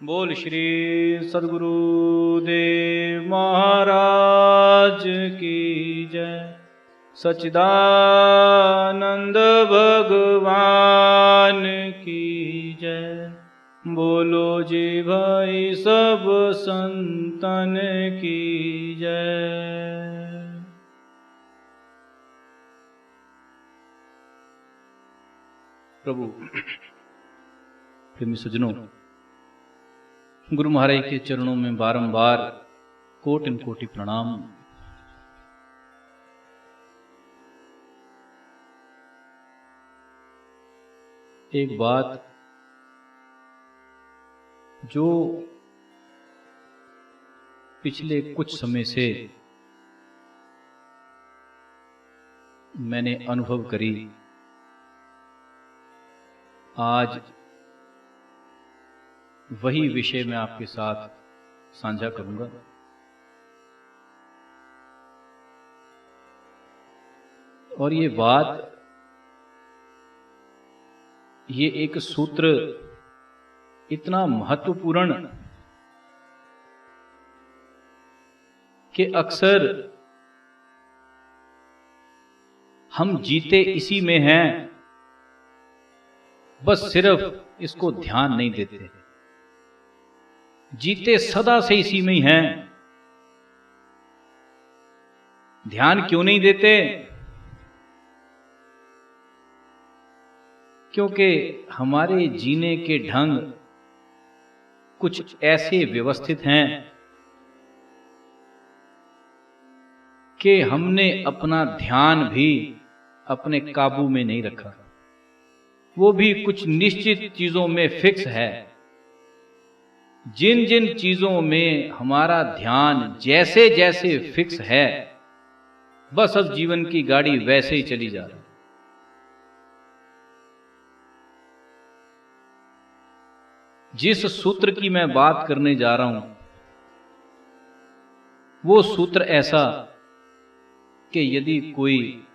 बोल श्री सद्गुरु देव महाराज की जय। सच्चिदानंद भगवान की जय। बोलो जी भाई सब संतन की जय। प्रभु प्रेमी सज्जनों, गुरु महाराज के चरणों में बारंबार कोटि कोटि प्रणाम। एक बात जो पिछले कुछ समय से मैंने अनुभव करी, आज वही विषय मैं आपके साथ साझा करूंगा। और ये बात, ये एक सूत्र इतना महत्वपूर्ण कि अक्सर हम जीते इसी में हैं, बस सिर्फ इसको ध्यान नहीं देते। जीते सदा से इसी में ही हैं, ध्यान क्यों नहीं देते? क्योंकि हमारे जीने के ढंग कुछ ऐसे व्यवस्थित हैं कि हमने अपना ध्यान भी अपने काबू में नहीं रखा। वो भी कुछ निश्चित चीजों में फिक्स है। जिन जिन चीजों में हमारा ध्यान जैसे जैसे फिक्स है, बस अब जीवन की गाड़ी वैसे ही चली जा रही। जिस सूत्र की मैं बात करने जा रहा हूं, वो सूत्र ऐसा कि यदि कोई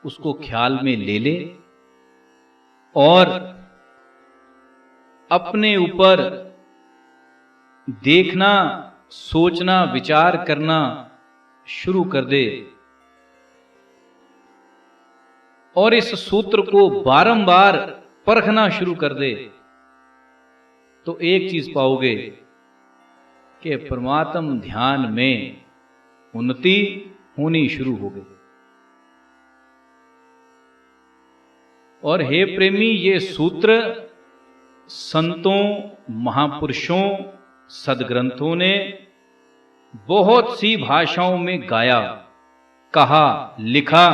उसको ख्याल में ले ले और अपने ऊपर देखना, सोचना, विचार करना शुरू कर दे और इस सूत्र को बारंबार परखना शुरू कर दे, तो एक चीज पाओगे कि परमात्म ध्यान में उन्नति होनी शुरू हो गई। और हे प्रेमी, ये सूत्र संतों, महापुरुषों, सदग्रंथों ने बहुत सी भाषाओं में गाया, कहा, लिखा,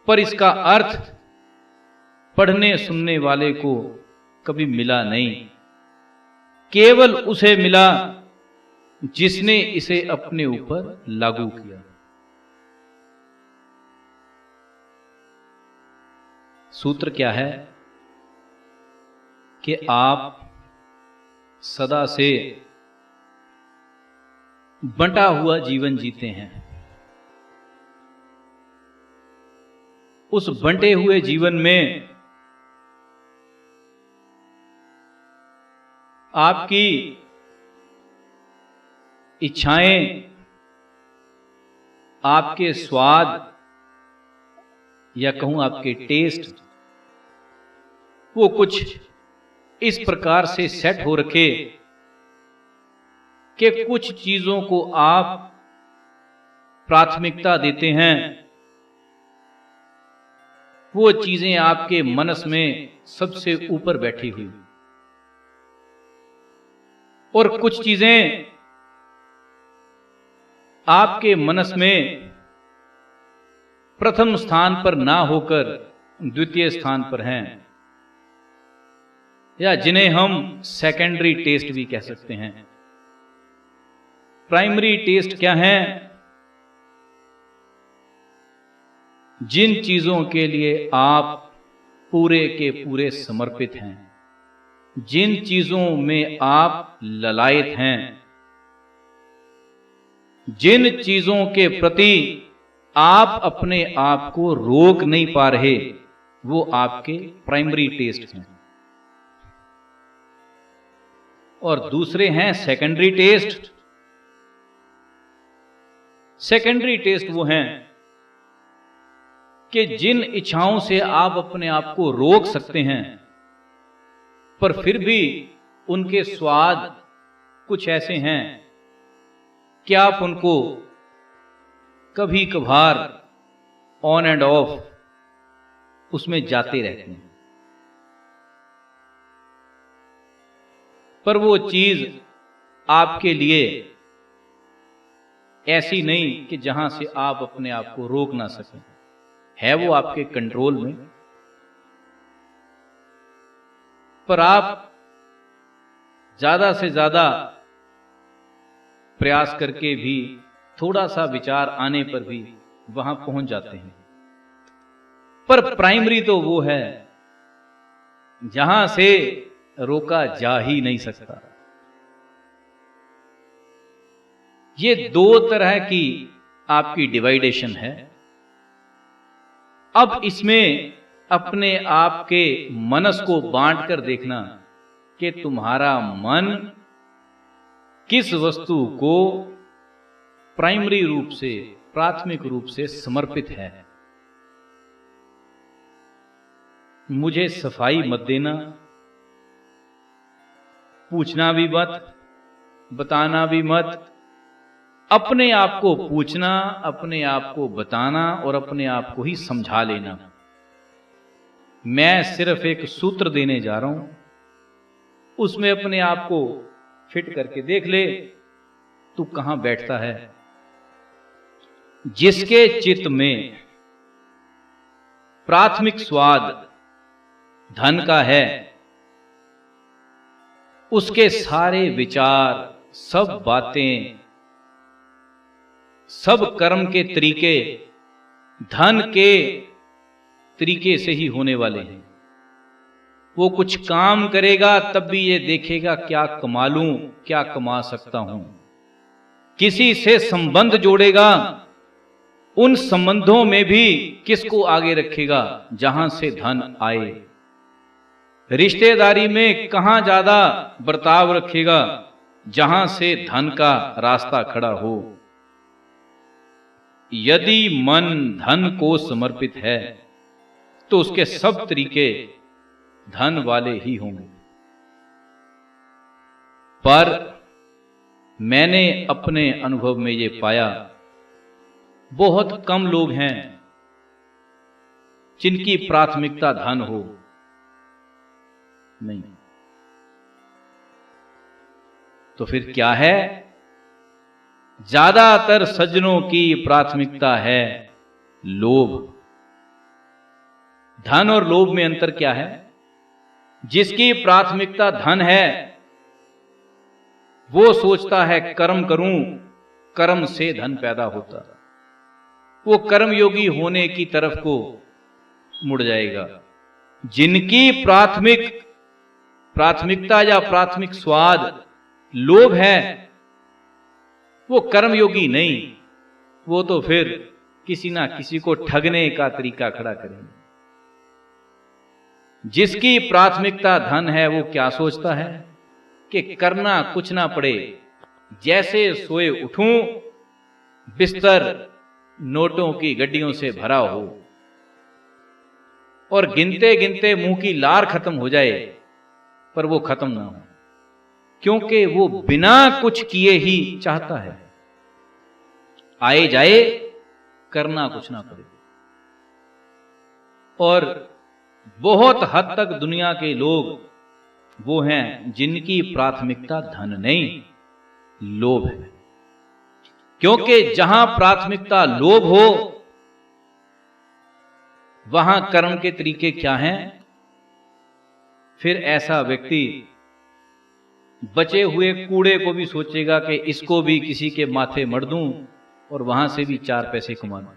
पर इसका अर्थ पढ़ने सुनने वाले को कभी मिला नहीं। केवल उसे मिला जिसने इसे अपने ऊपर लागू किया। सूत्र क्या है कि आप सदा से बंटा हुआ जीवन जीते हैं। उस बंटे हुए जीवन में आपकी इच्छाएं, आपके स्वाद या कहूं आपके टेस्ट, वो कुछ इस प्रकार से सेट हो रखे कि कुछ चीजों को आप प्राथमिकता देते हैं, वो चीजें आपके मनस में सबसे ऊपर बैठी हुई, और कुछ चीजें आपके मनस में प्रथम स्थान पर ना होकर द्वितीय स्थान पर हैं, या जिन्हें हम सेकेंडरी टेस्ट भी कह सकते हैं। प्राइमरी टेस्ट क्या है? जिन चीजों के लिए आप पूरे के पूरे समर्पित हैं, जिन चीजों में आप ललायत हैं, जिन चीजों के प्रति आप अपने आप को रोक नहीं पा रहे, वो आपके प्राइमरी टेस्ट हैं। और दूसरे हैं सेकेंडरी टेस्ट। सेकेंडरी टेस्ट वो हैं कि जिन इच्छाओं से आप अपने आप को रोक सकते हैं, पर फिर भी उनके स्वाद कुछ ऐसे हैं कि आप उनको कभी कभार ऑन एंड ऑफ उसमें जाते रहते हैं, पर वो चीज आपके लिए ऐसी नहीं कि जहां से आप अपने आप को रोक ना सकें। है वो आपके कंट्रोल में, पर आप ज्यादा से ज्यादा प्रयास करके भी थोड़ा सा विचार आने पर भी वहां पहुंच जाते हैं। पर प्राइमरी तो वो है जहां से रोका जा ही नहीं सकता। ये दो तरह की आपकी डिवाइडेशन है। अब इसमें अपने आप के मनस को बांट कर देखना कि तुम्हारा मन किस वस्तु को प्राइमरी रूप से, प्राथमिक रूप से समर्पित है। मुझे सफाई मत देना, पूछना भी मत, बताना भी मत। अपने आप को पूछना, अपने आप को बताना और अपने आप को ही समझा लेना। मैं सिर्फ एक सूत्र देने जा रहा हूं, उसमें अपने आप को फिट करके देख ले तू कहां बैठता है। जिसके चित्त में प्राथमिक स्वाद धन का है, उसके सारे विचार, सब बातें, सब कर्म के तरीके धन के तरीके से ही होने वाले हैं। वो कुछ काम करेगा तब भी ये देखेगा क्या कमा लूं, क्या कमा सकता हूं। किसी से संबंध जोड़ेगा, उन संबंधों में भी किसको आगे रखेगा, जहां से धन आए। रिश्तेदारी में कहां ज्यादा बर्ताव रखेगा, जहां से धन का रास्ता खड़ा हो। यदि मन धन को समर्पित है तो उसके सब तरीके धन वाले ही होंगे। पर मैंने अपने अनुभव में ये पाया, बहुत कम लोग हैं जिनकी प्राथमिकता धन हो। नहीं तो फिर क्या है? ज्यादातर सज्जनों की प्राथमिकता है लोभ। धन और लोभ में अंतर क्या है? जिसकी प्राथमिकता धन है वो सोचता है कर्म करूं, कर्म से धन पैदा होता, वो कर्मयोगी होने की तरफ को मुड़ जाएगा। जिनकी प्राथमिकता या प्राथमिक स्वाद लोभ है, वो कर्मयोगी नहीं, वो तो फिर किसी ना किसी को ठगने का तरीका खड़ा करेंगे। जिसकी प्राथमिकता धन है वो क्या सोचता है कि करना कुछ ना पड़े, जैसे सोए उठूं बिस्तर नोटों की गड्डियों से भरा हो और गिनते गिनते मुंह की लार खत्म हो जाए, पर वो खत्म ना हो, क्योंकि वो बिना कुछ किए ही चाहता है। आए जाए, करना कुछ ना पड़े। और बहुत हद तक दुनिया के लोग वो हैं जिनकी प्राथमिकता धन नहीं, लोभ है। क्योंकि जहां प्राथमिकता लोभ हो वहां कर्म के तरीके क्या हैं? फिर ऐसा व्यक्ति बचे हुए कूड़े को भी सोचेगा कि इसको भी किसी के माथे मढ़ दूं और वहां से भी 4 पैसे कमा लूं।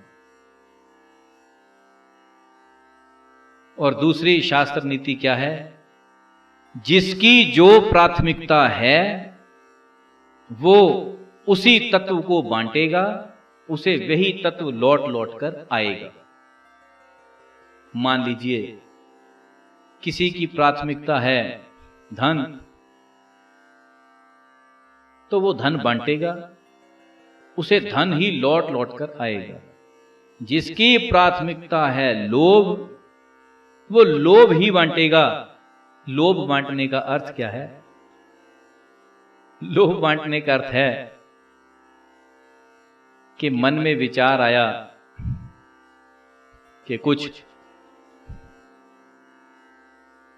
और दूसरी शास्त्र नीति क्या है? जिसकी जो प्राथमिकता है वो उसी तत्व को बांटेगा, उसे वही तत्व लौट लौट कर आएगा। मान लीजिए किसी की प्राथमिकता है धन, तो वो धन बांटेगा, उसे धन ही लौट लौट कर आएगा। जिसकी प्राथमिकता है लोभ, वो लोभ ही बांटेगा। लोभ बांटने का अर्थ क्या है? लोभ बांटने का अर्थ है कि मन में विचार आया कि कुछ,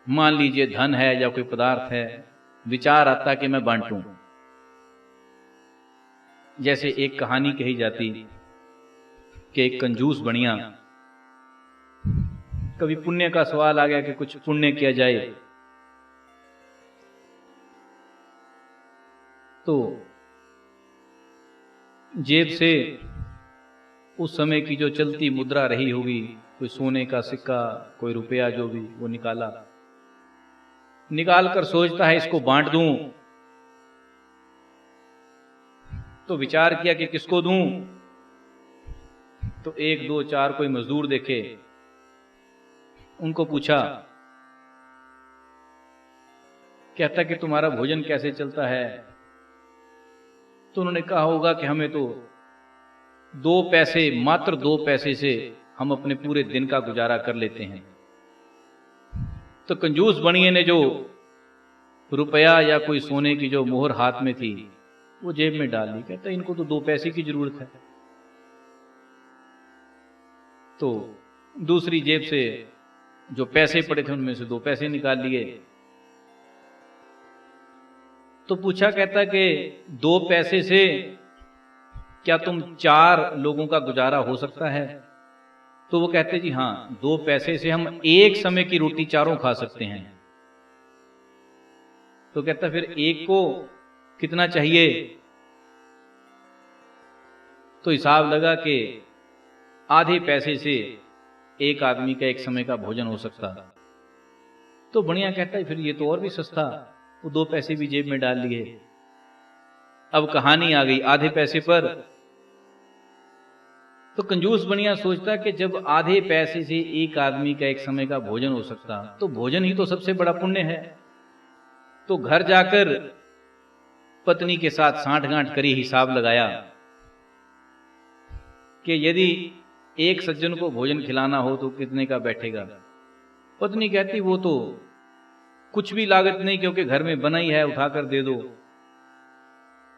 मान लीजिए धन है या कोई पदार्थ है, विचार आता कि मैं बांटूं। जैसे एक कहानी कही जाती कि एक कंजूस बनिया, कभी पुण्य का सवाल आ गया कि कुछ पुण्य किया जाए, तो जेब से उस समय की जो चलती मुद्रा रही होगी, कोई सोने का सिक्का, कोई रुपया, जो भी, वो निकाल कर सोचता है इसको बांट दूं। तो विचार किया कि किसको दूं। तो 1 2 4 कोई मजदूर देखे, उनको पूछा, कहता कि तुम्हारा भोजन कैसे चलता है? तो उन्होंने कहा होगा कि हमें तो 2 पैसे, मात्र 2 पैसे से हम अपने पूरे दिन का गुजारा कर लेते हैं। तो कंजूस बनिए ने जो रुपया या कोई सोने की जो मोहर हाथ में थी वो जेब में डाल ली। कहता इनको तो 2 पैसे की जरूरत है। तो दूसरी जेब से जो पैसे पड़े थे उनमें से 2 पैसे निकाल लिए। तो पूछा, कहता कि 2 पैसे से क्या तुम 4 लोगों का गुजारा हो सकता है? तो वो कहते जी हाँ, 2 पैसे से हम एक समय की रोटी 4 खा सकते हैं। तो कहता फिर एक को कितना चाहिए? तो हिसाब लगा कि आधे पैसे से एक आदमी का एक समय का भोजन हो सकता। तो बढ़िया कहता है फिर ये तो और भी सस्ता, वो 2 पैसे भी जेब में डाल लिए। अब कहानी आ गई आधे पैसे पर। तो कंजूस बढ़िया सोचता कि जब आधे पैसे से एक आदमी का एक समय का भोजन हो सकता, तो भोजन ही तो सबसे बड़ा पुण्य है। तो घर जाकर पत्नी के साथ साठगांठ करी, हिसाब लगाया कि यदि एक सज्जन को भोजन खिलाना हो तो कितने का बैठेगा। पत्नी कहती वो तो कुछ भी लागत नहीं, क्योंकि घर में बना ही है, उठाकर दे दो।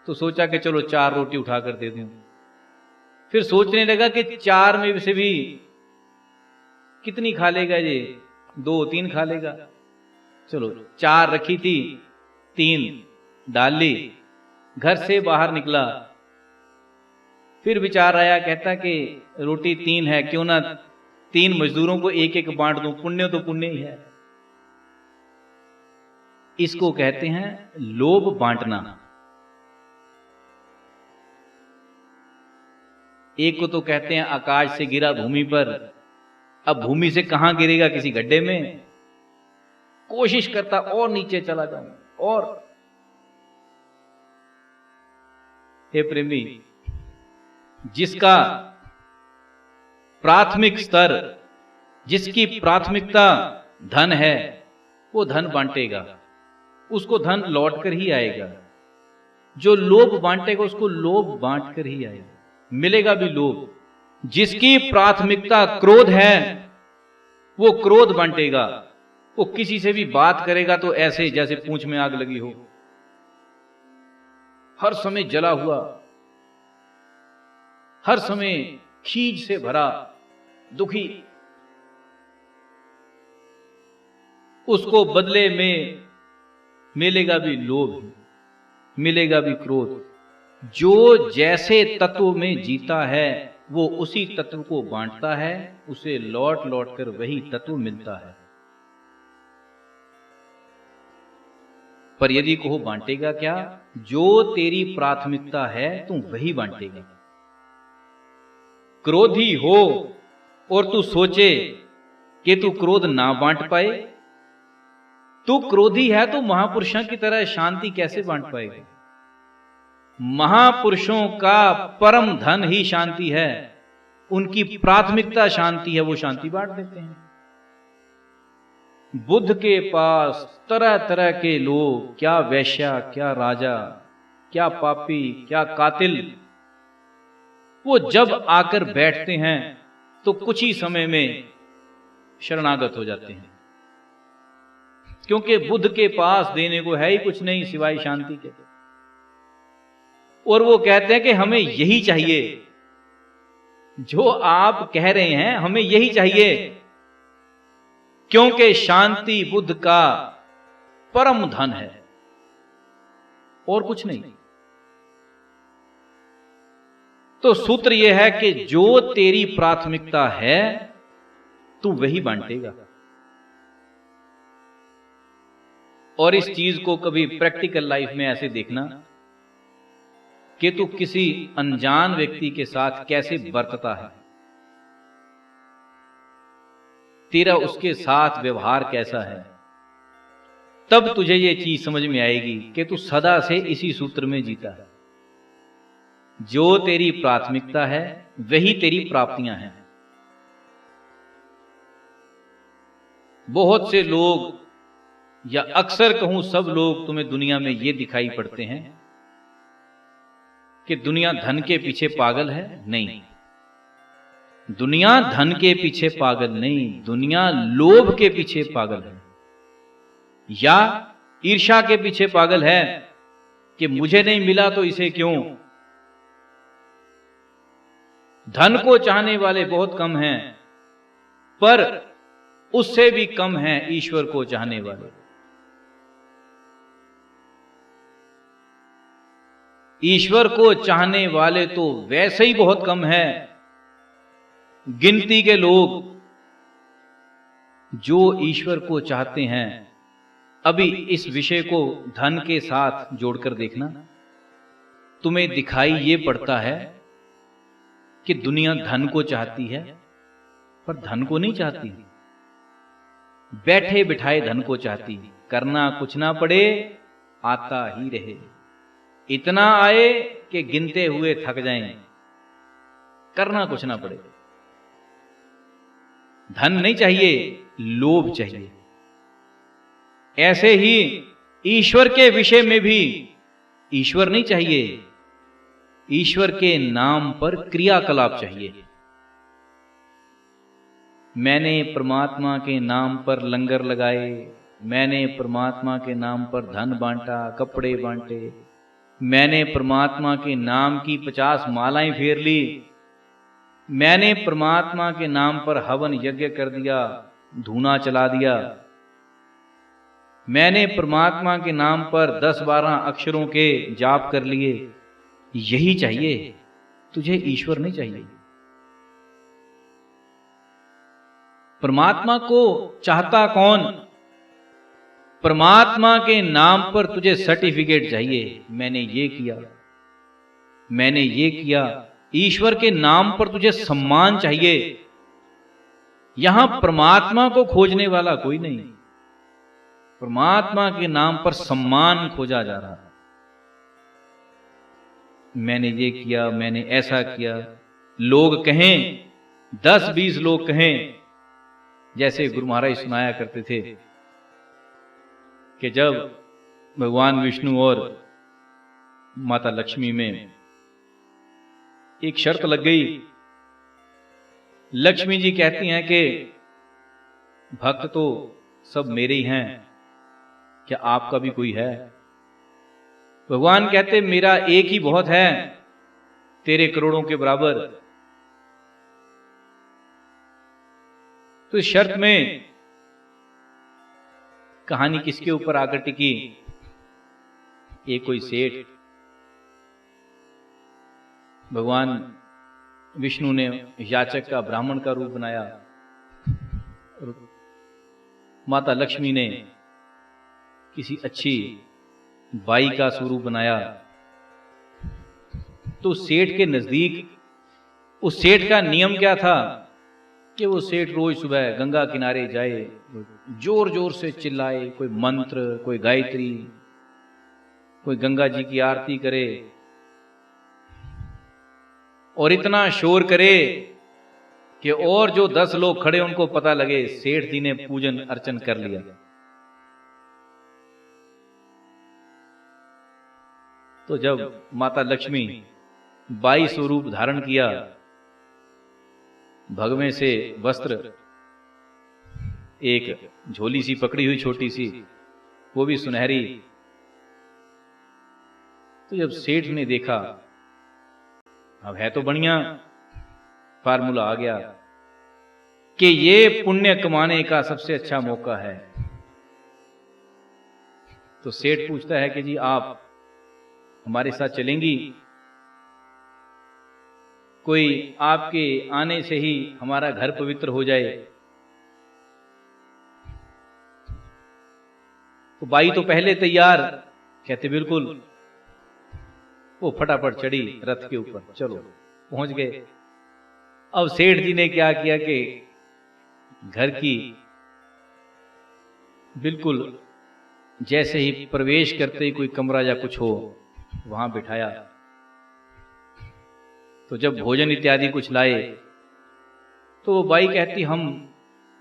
तो सोचा कि चलो 4 रोटी उठाकर दे दूं। फिर सोचने लगा कि 4 में से भी कितनी खा लेगा ये, 2 3 खा लेगा। चलो 4 रखी थी, 3 डाल ली। घर से बाहर निकला, फिर विचार आया, कहता कि रोटी 3 है, क्यों ना 3 मजदूरों को एक एक बांट दूं, पुण्य तो पुण्य ही है। इसको कहते हैं लोभ बांटना। एक को तो कहते हैं आकाश से गिरा भूमि पर। अब भूमि से कहां गिरेगा? किसी गड्ढे में। कोशिश करता और नीचे चला जाऊं। और हे प्रेमी, जिसका प्राथमिक स्तर, जिसकी प्राथमिकता धन है, वो धन बांटेगा, उसको धन लौट कर ही आएगा। जो लोभ बांटेगा उसको लोभ बांट कर ही आएगा, मिलेगा भी लोभ। जिसकी प्राथमिकता क्रोध है वो क्रोध बांटेगा। वो किसी से भी बात करेगा तो ऐसे जैसे पूंछ में आग लगी हो, हर समय जला हुआ, हर समय खीज से भरा, दुखी। उसको बदले में मिलेगा भी लोभ, मिलेगा भी क्रोध। जो जैसे तत्व में जीता है वो उसी तत्व को बांटता है, उसे लौट लौट कर वही तत्व मिलता है। पर यदि कहो बांटेगा क्या? जो तेरी प्राथमिकता है तू वही बांटेगा। क्रोधी हो और तू सोचे कि तू क्रोध ना बांट पाए, तू क्रोधी है तो महापुरुषों की तरह शांति कैसे बांट पाएगा? महापुरुषों का परम धन ही शांति है, उनकी प्राथमिकता शांति है, वो शांति बांट देते हैं। बुद्ध के पास तरह तरह के लोग, क्या वैश्या, क्या राजा, क्या पापी, क्या कातिल, वो जब आकर बैठते हैं तो कुछ ही समय में शरणागत हो जाते हैं, क्योंकि बुद्ध के पास देने को है ही कुछ नहीं सिवाय शांति के। और वो कहते हैं कि हमें यही चाहिए, जो आप कह रहे हैं हमें यही चाहिए, क्योंकि शांति बुद्ध का परम धन है और कुछ नहीं। तो सूत्र यह है कि जो तेरी प्राथमिकता है तू वही बांटेगा। और इस चीज को कभी प्रैक्टिकल लाइफ में ऐसे देखना कि तू किसी अनजान व्यक्ति के साथ कैसे बरतता है, तेरा उसके साथ व्यवहार कैसा है, तब तुझे ये चीज समझ में आएगी कि तू सदा से इसी सूत्र में जीता है। जो तेरी प्राथमिकता है वही तेरी प्राप्तियां हैं। बहुत से लोग, या अक्सर कहूं सब लोग, तुम्हें दुनिया में ये दिखाई पड़ते हैं कि दुनिया धन के पीछे पागल है। नहीं, दुनिया धन के पीछे पागल नहीं, दुनिया लोभ के पीछे पागल है, या ईर्ष्या के पीछे पागल है कि मुझे नहीं मिला तो इसे क्यों। धन को चाहने वाले बहुत कम हैं, पर उससे भी कम हैं ईश्वर को चाहने वाले। ईश्वर को चाहने वाले तो वैसे ही बहुत कम हैं, गिनती के लोग जो ईश्वर को चाहते हैं। अभी इस विषय को धन के साथ जोड़कर देखना, तुम्हें दिखाई ये पड़ता है कि दुनिया धन को चाहती है, पर धन को नहीं चाहती, बैठे बिठाए धन को चाहती। करना कुछ ना पड़े, आता ही रहे, इतना आए कि गिनते हुए थक जाएं, करना कुछ ना पड़े। धन नहीं चाहिए, लोभ चाहिए। ऐसे ही ईश्वर के विषय में भी ईश्वर नहीं चाहिए, ईश्वर के नाम पर क्रियाकलाप चाहिए। मैंने परमात्मा के नाम पर लंगर लगाए, मैंने परमात्मा के नाम पर धन बांटा, कपड़े बांटे, मैंने परमात्मा के नाम की 50 मालाएं फेर ली, मैंने परमात्मा के नाम पर हवन यज्ञ कर दिया, धूना चला दिया, मैंने परमात्मा के नाम पर 10-12 अक्षरों के जाप कर लिए। यही चाहिए तुझे, ईश्वर नहीं चाहिए। परमात्मा को चाहता कौन? परमात्मा के नाम पर तुझे सर्टिफिकेट चाहिए, मैंने ये किया, मैंने ये किया। ईश्वर के नाम पर तुझे सम्मान चाहिए। यहां परमात्मा को खोजने वाला कोई नहीं, परमात्मा के नाम पर सम्मान खोजा जा रहा है। मैंने ये किया, मैंने ऐसा किया। लोग कहें, 10-20 लोग कहें, जैसे गुरु महाराज सुनाया करते थे कि जब भगवान विष्णु और माता लक्ष्मी में एक शर्त लग गई, लक्ष्मी जी कहती हैं कि भक्त तो सब मेरे ही हैं, क्या आपका भी कोई है? भगवान कहते मेरा एक ही बहुत है, तेरे करोड़ों के बराबर। तो इस शर्त में कहानी किसके ऊपर आकर टिकी? एक कोई सेठ, भगवान विष्णु ने याचक का, ब्राह्मण का रूप बनाया, और माता लक्ष्मी ने किसी अच्छी बाई का स्वरूप बनाया। तो सेठ के नजदीक उस सेठ का नियम क्या था कि वो सेठ रोज सुबह गंगा किनारे जाए, जोर जोर से चिल्लाए, कोई मंत्र, कोई गायत्री, कोई गंगा जी की आरती करे, और इतना शोर करे कि और जो 10 लोग खड़े उनको पता लगे सेठ जी ने पूजन अर्चन कर लिया। तो जब माता लक्ष्मी 22 स्वरूप धारण किया, भगवे से वस्त्र, एक झोली सी पकड़ी हुई छोटी सी, वो भी सुनहरी, तो जब सेठ ने देखा, अब है तो बढ़िया, फार्मूला आ गया कि ये पुण्य कमाने का सबसे अच्छा मौका है। तो सेठ पूछता है कि जी आप हमारे साथ चलेंगी? कोई आपके आने से ही हमारा घर पवित्र हो जाए। तो बाई तो पहले तैयार, कहते बिल्कुल। वो फटाफट चढ़ी रथ के ऊपर, चलो पहुंच गए। अब सेठ जी ने क्या किया कि घर की बिल्कुल जैसे ही प्रवेश करते ही कोई कमरा या कुछ हो, वहां बिठाया। तो जब भोजन इत्यादि कुछ लाए, तो वो बाई कहती हम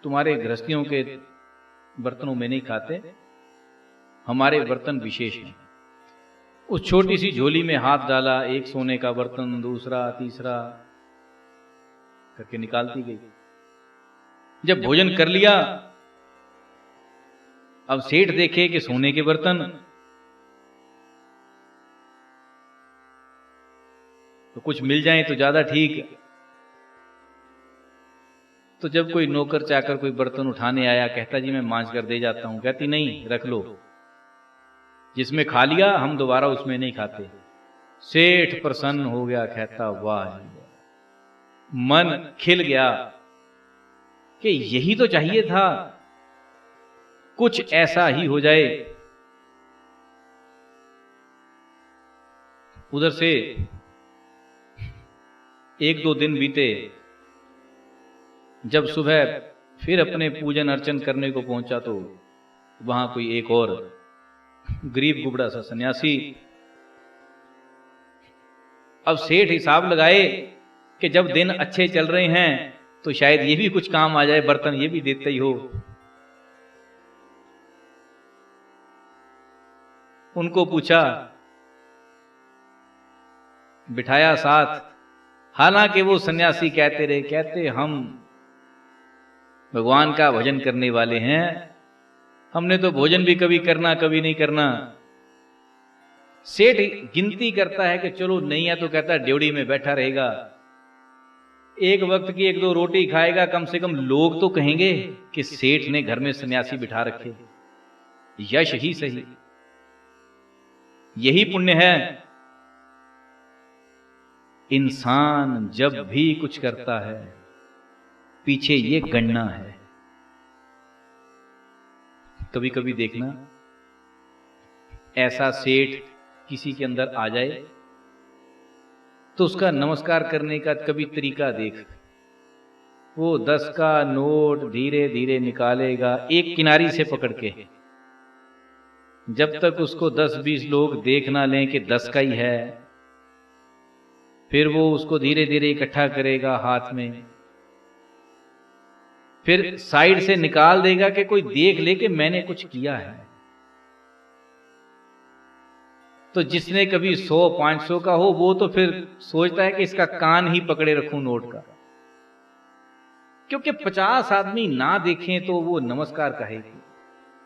तुम्हारे गृहस्थियों के बर्तनों में नहीं खाते, हमारे बर्तन विशेष हैं। उस छोटी सी झोली में हाथ डाला, एक सोने का बर्तन, दूसरा, तीसरा करके निकालती गई। जब भोजन कर लिया, अब सेठ देखे कि सोने के बर्तन, तो कुछ मिल जाए तो ज्यादा ठीक। तो जब कोई नौकर चाकर कोई बर्तन उठाने आया, कहता जी मैं मांज कर दे जाता हूं। कहती नहीं, रख लो, जिसमें खा लिया हम दोबारा उसमें नहीं खाते। सेठ प्रसन्न हो गया, कहता वाह, मन खिल गया कि यही तो चाहिए था, कुछ ऐसा ही हो जाए। उधर से 1-2 दिन बीते। जब सुबह फिर अपने पूजन अर्चन करने को पहुंचा, तो वहां कोई एक और गरीब गुबड़ा सा सन्यासी। अब सेठ हिसाब लगाए कि जब दिन अच्छे चल रहे हैं तो शायद ये भी कुछ काम आ जाए, बर्तन ये भी देते ही हो। उनको पूछा, बिठाया साथ। हालांकि वो सन्यासी कहते रहे, कहते हम भगवान का भजन करने वाले हैं, हमने तो भोजन भी कभी करना कभी नहीं करना। सेठ गिनती करता है कि चलो नहीं है तो कहता ड्योढ़ी में बैठा रहेगा, एक वक्त की 1-2 रोटी खाएगा, कम से कम लोग तो कहेंगे कि सेठ ने घर में सन्यासी बिठा रखे। यश ही सही, यही पुण्य है। इंसान जब भी कुछ करता है, पीछे ये गणना है। कभी कभी देखना, ऐसा सेठ किसी के अंदर आ जाए तो उसका नमस्कार करने का कभी तरीका देख। वो 10 का नोट धीरे धीरे निकालेगा, एक किनारी से पकड़ के, जब तक उसको 10-20 लोग देख ना लें कि 10 का ही है। फिर वो उसको धीरे धीरे इकट्ठा करेगा हाथ में, फिर साइड से निकाल देगा कि कोई देख ले कि मैंने कुछ किया है। तो जिसने कभी 100-500 का हो, वो तो फिर सोचता है कि इसका कान ही पकड़े रखूं नोट का, क्योंकि 50 आदमी ना देखें तो वो नमस्कार कहेगी,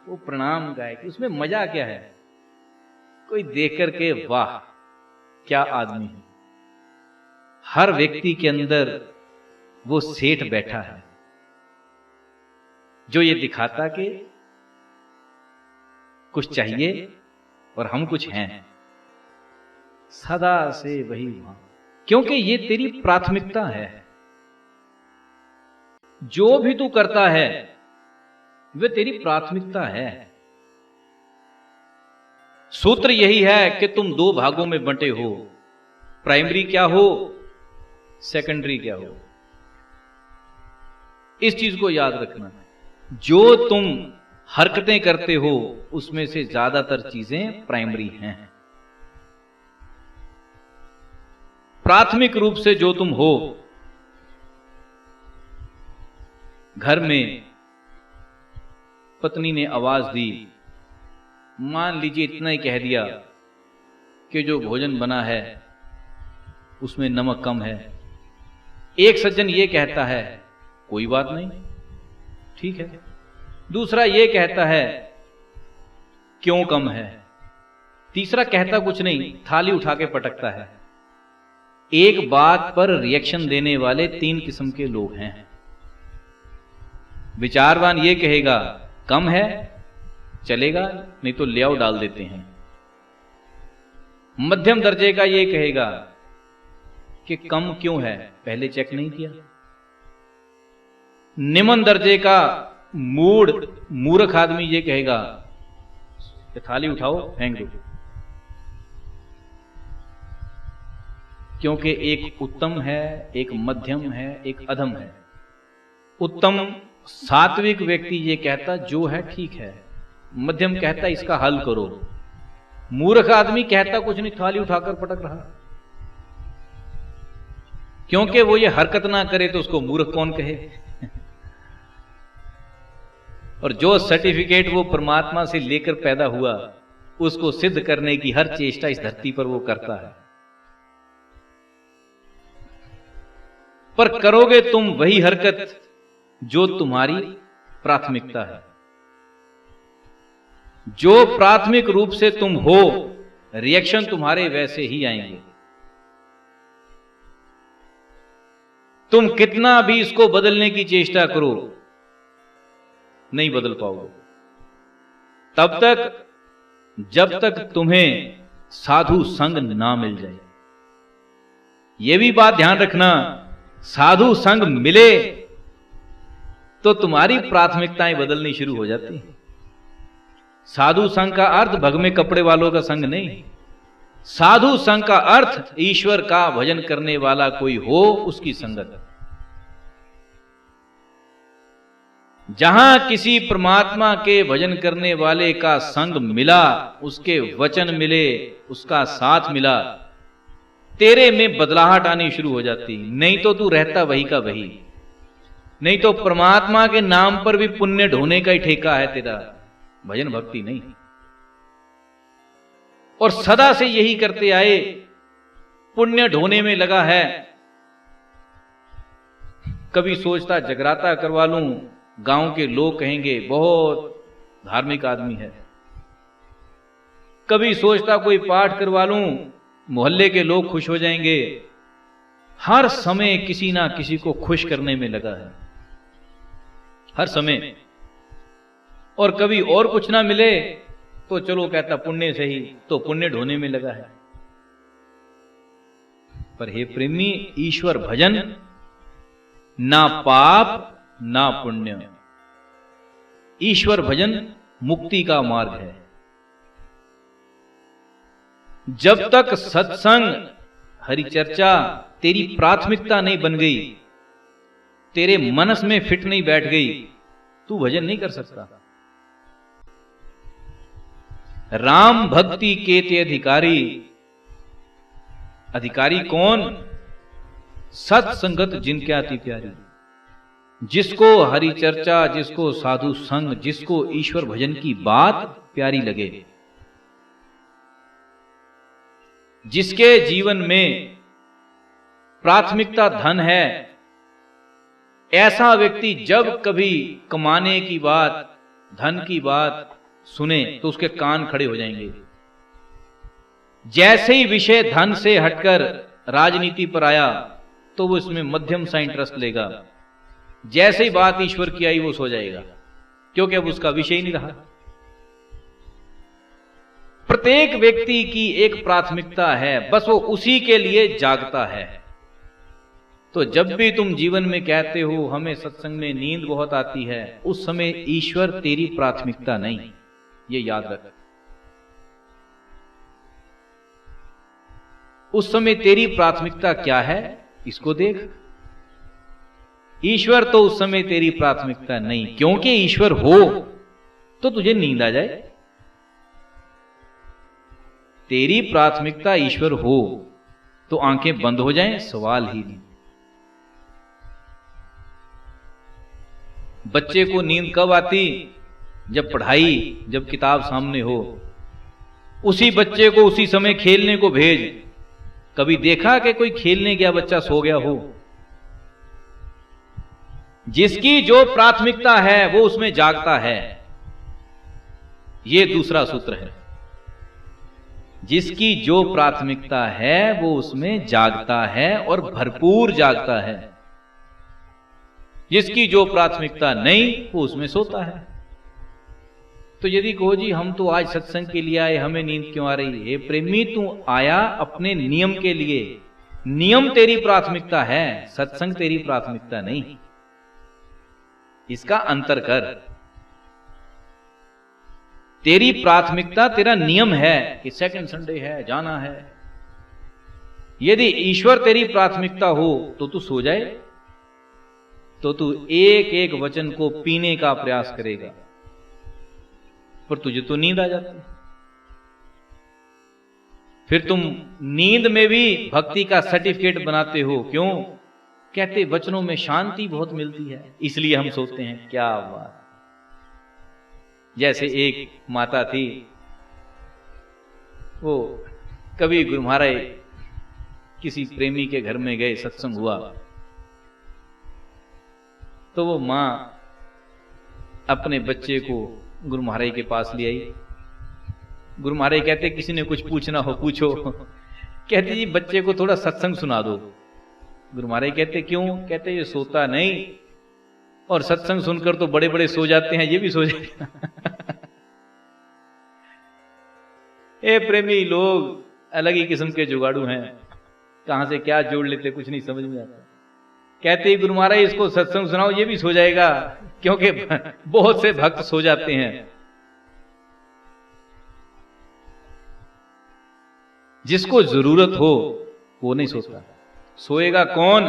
वो प्रणाम गाएगी। उसमें मजा क्या है? कोई देख करके वाह क्या आदमी है। हर व्यक्ति के अंदर वो सेठ बैठा है जो ये दिखाता कि कुछ चाहिए और हम कुछ हैं, सदा से वही वहां, क्योंकि ये तेरी प्राथमिकता है। जो भी तू करता है वे तेरी प्राथमिकता है। सूत्र यही है कि तुम 2 भागों में बंटे हो, प्राइमरी क्या हो, सेकेंडरी क्या हो। इस चीज को याद रखना। जो तुम हरकतें करते हो उसमें से ज्यादातर चीजें प्राइमरी हैं। प्राथमिक रूप से जो तुम हो, घर में पत्नी ने आवाज दी, मान लीजिए इतना ही कह दिया कि जो भोजन बना है उसमें नमक कम है। एक सज्जन ये कहता है कोई बात नहीं, ठीक है। दूसरा ये कहता है क्यों कम है। तीसरा कहता कुछ नहीं, थाली उठा के पटकता है। एक बात पर रिएक्शन देने वाले 3 किस्म के लोग हैं। विचारवान ये कहेगा कम है, चलेगा, नहीं तो ले आओ डाल देते हैं। मध्यम दर्जे का ये कहेगा कि कम क्यों है, पहले चेक नहीं किया। निम्न दर्जे का मूर्ख आदमी ये कहेगा कि थाली उठाओ फेंक दो, क्योंकि एक उत्तम है, एक मध्यम है, एक अधम है। उत्तम सात्विक व्यक्ति ये कहता जो है ठीक है, मध्यम कहता इसका हल करो, मूर्ख आदमी कहता कुछ नहीं, थाली उठाकर पटक रहा। क्योंकि वो ये हरकत ना करे तो उसको मूर्ख कौन कहे। और जो सर्टिफिकेट वो परमात्मा से लेकर पैदा हुआ उसको सिद्ध करने की हर चेष्टा इस धरती पर वो करता है। पर करोगे तुम वही हरकत जो तुम्हारी प्राथमिकता है। जो प्राथमिक रूप से तुम हो, रिएक्शन तुम्हारे वैसे ही आएंगे। तुम कितना भी इसको बदलने की चेष्टा करो, नहीं बदल पाओगे तब तक जब तक तुम्हें साधु संग ना मिल जाए। यह भी बात ध्यान रखना, साधु संग मिले तो तुम्हारी प्राथमिकताएं बदलनी शुरू हो जाती हैं। साधु संग का अर्थ भग में कपड़े वालों का संग नहीं। साधु संग का अर्थ ईश्वर का भजन करने वाला कोई हो, उसकी संगत। जहां किसी परमात्मा के भजन करने वाले का संग मिला, उसके वचन मिले, उसका साथ मिला, तेरे में बदलाहट आनी शुरू हो जाती। नहीं तो तू रहता वही का वही, नहीं तो परमात्मा के नाम पर भी पुण्य ढोने का ही ठेका है तेरा, भजन भक्ति नहीं। और सदा से यही करते आए, पुण्य ढोने में लगा है। कभी सोचता जगराता करवा लूं, गांव के लोग कहेंगे बहुत धार्मिक आदमी है। कभी सोचता कोई पाठ करवा लूं, मोहल्ले के लोग खुश हो जाएंगे। हर समय किसी ना किसी को खुश करने में लगा है, हर समय। और कभी और कुछ ना मिले तो चलो कहता पुण्य से ही, तो पुण्य ढोने में लगा है। पर हे प्रेमी, ईश्वर भजन ना पाप ना पुण्य, ईश्वर भजन मुक्ति का मार्ग है। जब तक सत्संग हरि चर्चा तेरी प्राथमिकता नहीं बन गई, तेरे मनस में फिट नहीं बैठ गई, तू भजन नहीं कर सकता। राम भक्ति के ते अधिकारी, अधिकारी कौन? सत्संगत जिनके अति प्यारी। जिसको हरि चर्चा, जिसको साधु संग, जिसको ईश्वर भजन की बात प्यारी लगे, जिसके जीवन में प्राथमिकता धन है, ऐसा व्यक्ति जब कभी कमाने की बात, धन की बात सुने तो उसके कान खड़े हो जाएंगे। जैसे ही विषय धन से हटकर राजनीति पर आया तो वो इसमें मध्यम सा इंटरेस्ट लेगा। जैसे ही बात ईश्वर की आई वो सो जाएगा, क्योंकि अब उसका विषय ही नहीं रहा। प्रत्येक व्यक्ति की एक प्राथमिकता है, बस वो उसी के लिए जागता है। तो जब भी तुम जीवन में कहते हो हमें सत्संग में नींद बहुत आती है, उस समय ईश्वर तेरी प्राथमिकता नहीं, ये याद रख। उस समय तेरी प्राथमिकता क्या है इसको देख। ईश्वर तो उस समय तेरी प्राथमिकता नहीं, क्योंकि ईश्वर हो तो तुझे नींद आ जाए। तेरी प्राथमिकता ईश्वर हो तो आंखें बंद हो जाएं, सवाल ही नहीं। बच्चे को नींद कब आती? जब पढ़ाई, जब किताब सामने हो। उसी बच्चे को उसी समय खेलने को भेज। कभी देखा कि कोई खेलने गया बच्चा सो गया हो? जिसकी जो प्राथमिकता है वो उसमें जागता है। यह दूसरा सूत्र है। जिसकी जो प्राथमिकता है वो उसमें जागता है और भरपूर जागता है। जिसकी जो प्राथमिकता नहीं वो उसमें सोता है। तो यदि कहो जी हम तो आज सत्संग के लिए आए, हमें नींद क्यों आ रही है? प्रेमी, तू आया अपने नियम के लिए। नियम तेरी प्राथमिकता है, सत्संग तेरी प्राथमिकता नहीं। इसका अंतर कर। तेरी प्राथमिकता तेरा नियम है कि सेकंड संडे है, जाना है। यदि ईश्वर तेरी प्राथमिकता हो तो तू सो जाए, तो तू एक एक वचन को पीने का प्रयास करेगा, पर तुझे तो नींद आ जाती है। फिर तुम नींद में भी भक्ति का सर्टिफिकेट बनाते हो। क्यों? कहते वचनों में शांति बहुत मिलती है, इसलिए हम सोते हैं। क्या बात। जैसे एक माता थी, वो कभी गुरु महाराज किसी प्रेमी के घर में गए, सत्संग हुआ, तो वो मां अपने बच्चे को गुरु महाराज के पास ले आई। गुरु महाराज कहते किसी ने कुछ पूछना हो पूछो। कहते जी बच्चे को थोड़ा सत्संग सुना दो। गुरु महाराज कहते क्यों? कहते ये सोता नहीं, और सत्संग सुनकर तो बड़े बड़े सो जाते हैं, ये भी सो जाते हैं। ए प्रेमी लोग अलग ही किस्म के जुगाड़ू हैं, कहां से क्या जोड़ लेते कुछ नहीं समझ में आता। कहते गुरु महाराज इसको सत्संग सुनाओ, ये भी सो जाएगा, क्योंकि बहुत से भक्त सो जाते हैं। जिसको जरूरत हो वो नहीं सोता। सोएगा कौन?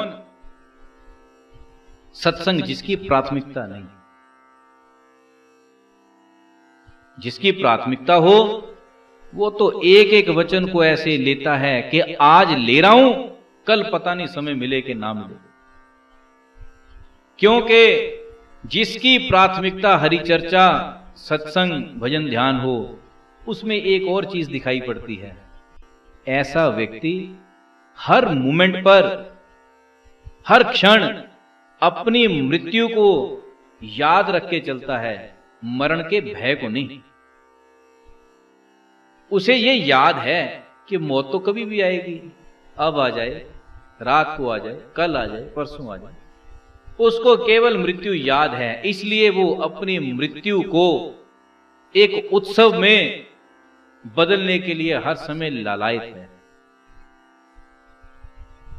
सत्संग जिसकी प्राथमिकता नहीं। जिसकी प्राथमिकता हो वो तो एक एक वचन को ऐसे लेता है कि आज ले रहा हूं, कल पता नहीं समय मिले कि ना मिले। क्योंकि जिसकी प्राथमिकता हरि चर्चा, सत्संग, भजन, ध्यान हो, उसमें एक और चीज दिखाई पड़ती है। ऐसा व्यक्ति हर मोमेंट पर, हर क्षण अपनी मृत्यु को याद रख के चलता है, मरण के भय को नहीं। उसे ये याद है कि मौत तो कभी भी आएगी, अब आ जाए, रात को आ जाए, कल आ जाए, परसों आ जाए। उसको केवल मृत्यु याद है, इसलिए वो अपनी मृत्यु को एक उत्सव में बदलने के लिए हर समय लालायित है।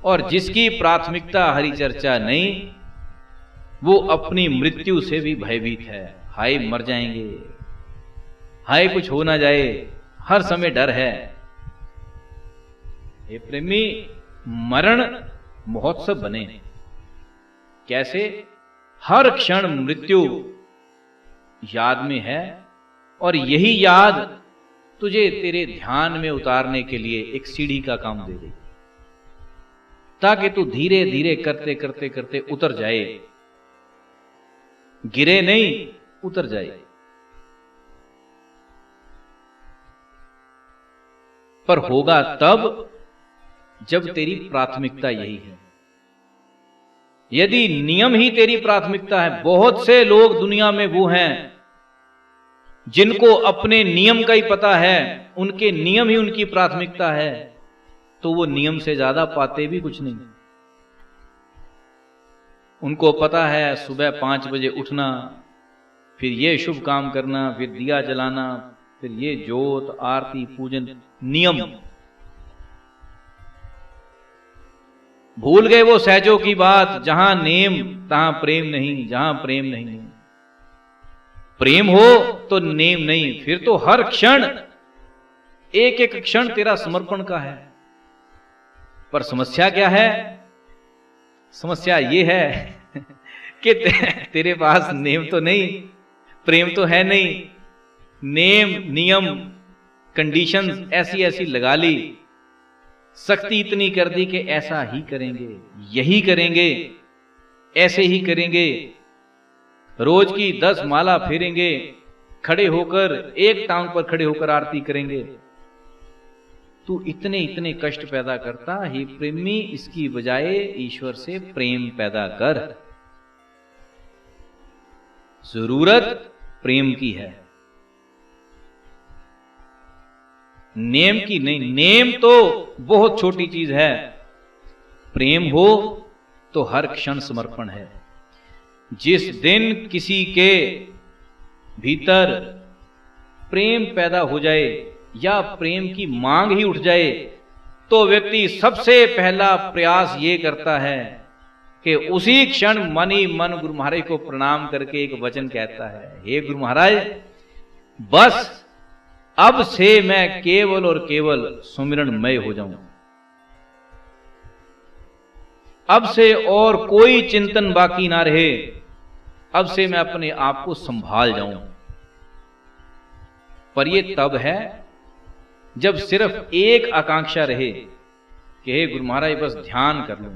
और जिसकी प्राथमिकता हरि चर्चा नहीं, वो अपनी मृत्यु से भी भयभीत है। हाय मर जाएंगे, हाय कुछ हो ना जाए, हर समय डर है। ये प्रेमी, मरण महोत्सव बने। कैसे? हर क्षण मृत्यु याद में है, और यही याद तुझे तेरे ध्यान में उतारने के लिए एक सीढ़ी का काम दे देगी, ताकि तू धीरे धीरे करते करते करते उतर जाए। गिरे नहीं, उतर जाए। पर होगा तब जब तेरी प्राथमिकता यही है। यदि नियम ही तेरी प्राथमिकता है, बहुत से लोग दुनिया में वो हैं जिनको अपने नियम का ही पता है, उनके नियम ही उनकी प्राथमिकता है, तो वो नियम से ज्यादा पाते भी कुछ नहीं। उनको पता है सुबह 5 बजे उठना, फिर ये शुभ काम करना, फिर दिया जलाना, फिर ये जोत, आरती, पूजन, नियम। भूल गए वो सहजों की बात, जहां नेम तहां प्रेम नहीं, जहां प्रेम नहीं। प्रेम हो तो नेम नहीं, फिर तो हर क्षण, एक एक क्षण तेरा समर्पण का है। पर समस्या क्या है? समस्या ये है कि तेरे पास नेम तो नहीं, प्रेम तो है नहीं। नेम, नियम, कंडीशंस ऐसी ऐसी लगा ली, सख्ती इतनी कर दी कि ऐसा ही करेंगे, यही करेंगे, ऐसे ही करेंगे, रोज की 10 माला फेरेंगे, खड़े होकर एक टांग पर खड़े होकर आरती करेंगे, तू इतने इतने कष्ट पैदा करता, हे प्रेमी इसकी बजाय ईश्वर से प्रेम पैदा कर। जरूरत प्रेम की है, नेम की नहीं। नेम तो बहुत छोटी चीज है, प्रेम हो तो हर क्षण समर्पण है। जिस दिन किसी के भीतर प्रेम पैदा हो जाए या प्रेम की मांग ही उठ जाए, तो व्यक्ति सबसे पहला प्रयास ये करता है कि उसी क्षण मन ही मन गुरु महाराज को प्रणाम करके एक वचन कहता है, हे गुरु महाराज, बस अब से मैं केवल और केवल सुमिरनमय हो जाऊं, अब से और कोई चिंतन बाकी ना रहे, अब से मैं अपने आप को संभाल जाऊं। पर यह तब है जब सिर्फ एक आकांक्षा रहे कि हे गुरु महाराज बस ध्यान कर लूं,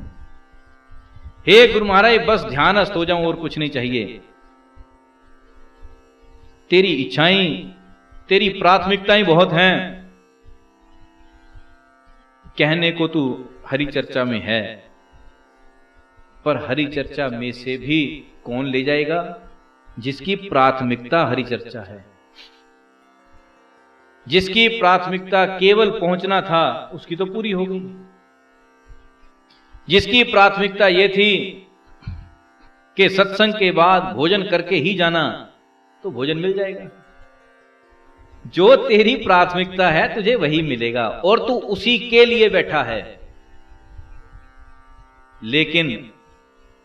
हे गुरु महाराज बस ध्यानस्थ हो जाऊं और कुछ नहीं चाहिए। तेरी इच्छाएं, तेरी प्राथमिकताएं बहुत हैं, कहने को तू हरि चर्चा में है, पर हरि चर्चा में से भी कौन ले जाएगा? जिसकी प्राथमिकता हरि चर्चा है, जिसकी प्राथमिकता केवल पहुंचना था उसकी तो पूरी हो गई। जिसकी प्राथमिकता यह थी कि सत्संग के बाद भोजन करके ही जाना, तो भोजन मिल जाएगा। जो तेरी प्राथमिकता है तुझे वही मिलेगा और तू उसी के लिए बैठा है। लेकिन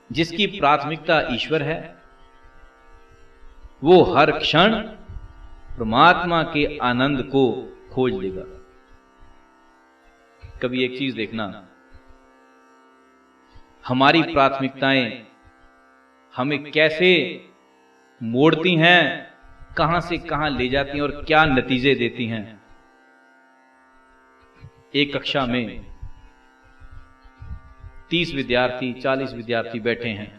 जिसकी प्राथमिकता ईश्वर है, वो हर क्षण परमात्मा के आनंद को खोज लेगा। कभी एक चीज देखना, हमारी प्राथमिकताएं हमें कैसे मोड़ती हैं, कहां से कहां ले जाती हैं और क्या नतीजे देती हैं। एक कक्षा में 30 विद्यार्थी 40 विद्यार्थी बैठे हैं।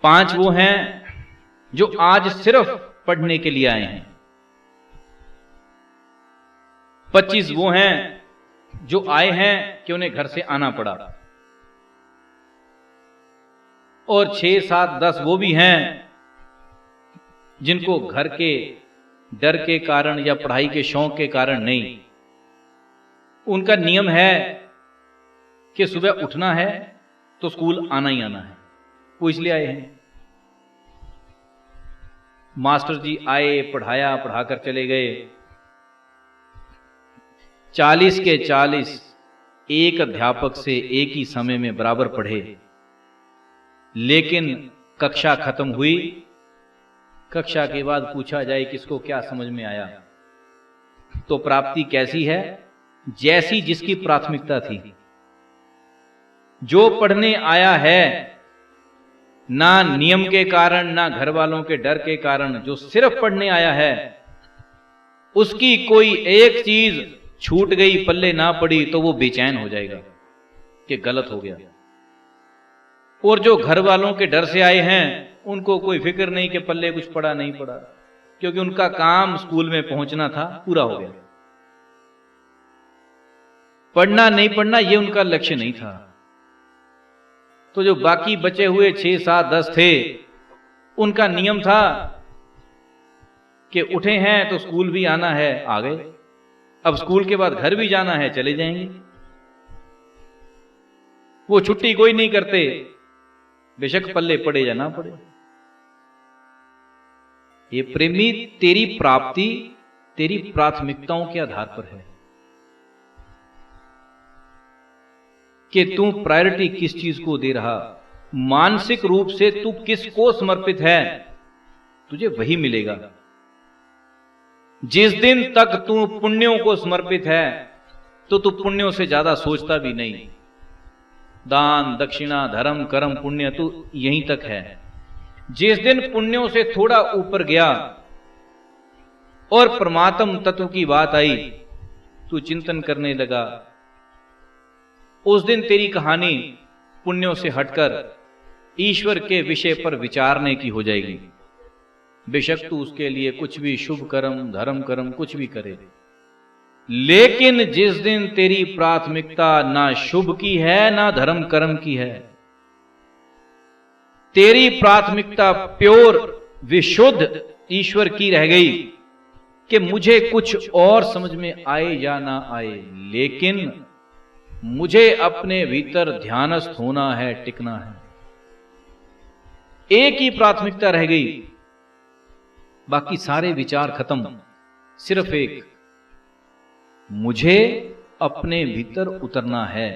5 वो हैं जो आज सिर्फ पढ़ने के लिए आए हैं, 25 वो हैं जो आए हैं कि उन्हें घर से आना पड़ा, और 6, 7, 10 वो भी हैं जिनको घर के डर के कारण या पढ़ाई के शौक के कारण नहीं। उनका नियम है कि सुबह उठना है तो स्कूल आना ही आना है, वो इसलिए आए हैं। मास्टर जी आए, पढ़ाया, पढ़ाकर चले गए। 40 के 40 एक अध्यापक से एक ही समय में बराबर पढ़े, लेकिन कक्षा खत्म हुई, कक्षा के बाद पूछा जाए किसको क्या समझ में आया, तो प्राप्ति कैसी है? जैसी जिसकी प्राथमिकता थी। जो पढ़ने आया है, ना नियम के कारण ना घर वालों के डर के कारण, जो सिर्फ पढ़ने आया है, उसकी कोई एक चीज छूट गई, पल्ले ना पड़ी, तो वो बेचैन हो जाएगा कि गलत हो गया। और जो घर वालों के डर से आए हैं, उनको कोई फिक्र नहीं कि पल्ले कुछ पड़ा नहीं पड़ा, क्योंकि उनका काम स्कूल में पहुंचना था, पूरा हो गया। पढ़ना नहीं पढ़ना ये उनका लक्ष्य नहीं था। तो जो बाकी बचे हुए 6, 7, 10 थे, उनका नियम था कि उठे हैं तो स्कूल भी आना है, आ गए। अब स्कूल के बाद घर भी जाना है, चले जाएंगे। वो छुट्टी कोई नहीं करते, बेशक पल्ले पड़े या ना पड़े। ये प्रेमी, तेरी प्राप्ति तेरी प्राथमिकताओं के आधार पर है कि तू प्रायोरिटी किस चीज को दे रहा, मानसिक रूप से तू किसको समर्पित है, तुझे वही मिलेगा। जिस दिन तक तू पुण्यों को समर्पित है, तो तू पुण्यों से ज्यादा सोचता भी नहीं। दान, दक्षिणा, धर्म, कर्म, पुण्य, तू यहीं तक है। जिस दिन पुण्यों से थोड़ा ऊपर गया और परमात्म तत्व की बात आई, तू चिंतन करने लगा, उस दिन तेरी कहानी पुण्यों से हटकर ईश्वर के विषय पर विचारने की हो जाएगी। बेशक तू उसके लिए कुछ भी शुभ कर्म, धर्म कर्म कुछ भी करे, लेकिन जिस दिन तेरी प्राथमिकता ना शुभ की है ना धर्म कर्म की है, तेरी प्राथमिकता प्योर विशुद्ध ईश्वर की रह गई कि मुझे कुछ और समझ में आए या ना आए, लेकिन मुझे अपने भीतर ध्यानस्थ होना है, टिकना है, एक ही प्राथमिकता रह गई, बाकी सारे विचार खत्म, सिर्फ एक, मुझे अपने भीतर उतरना है।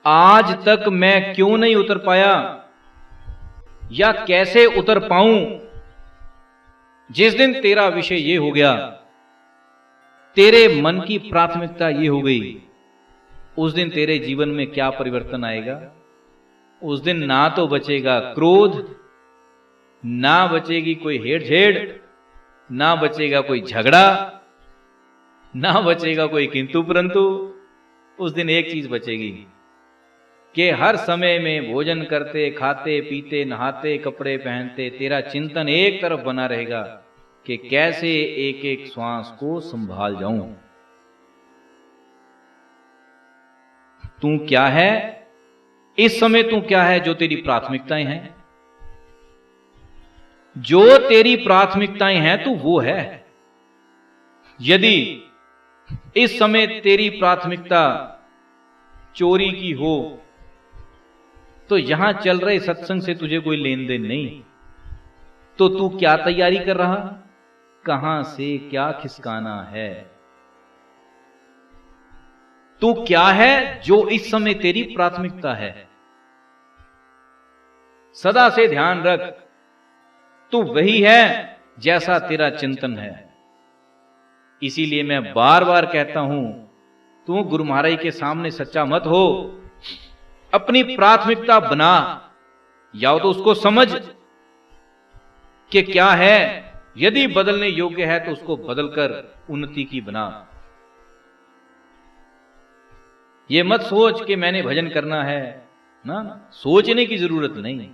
आज तक मैं क्यों नहीं उतर पाया या कैसे उतर पाऊं? जिस दिन तेरा विषय ये हो गया, तेरे मन की प्राथमिकता ये हो गई, उस दिन तेरे जीवन में क्या परिवर्तन आएगा? उस दिन ना तो बचेगा क्रोध, ना बचेगी कोई हेड़झेड़, ना बचेगा कोई झगड़ा, ना बचेगा कोई किंतु परंतु। उस दिन एक चीज बचेगी कि हर समय में भोजन करते, खाते, पीते, नहाते, कपड़े पहनते, तेरा चिंतन एक तरफ बना रहेगा कि कैसे एक एक श्वास को संभाल जाऊं। तू क्या है इस समय? तू क्या है? जो तेरी प्राथमिकताएं हैं, जो तेरी प्राथमिकताएं हैं तू वो है। यदि इस समय तेरी प्राथमिकता चोरी की हो तो यहां चल रहे सत्संग से तुझे कोई लेन देन नहीं, तो तू क्या तैयारी कर रहा? कहां से क्या खिसकाना है? तू क्या है जो इस समय तेरी प्राथमिकता है? सदा से ध्यान रख, तू वही है जैसा तेरा चिंतन है। इसीलिए मैं बार बार कहता हूं, तू गुरु महाराज के सामने सच्चा मत हो, अपनी प्राथमिकता बना, या तो उसको समझ कि क्या है, यदि बदलने योग्य है तो उसको बदलकर उन्नति की बना। ये मत सोच कि मैंने भजन करना है, ना, सोचने की जरूरत नहीं,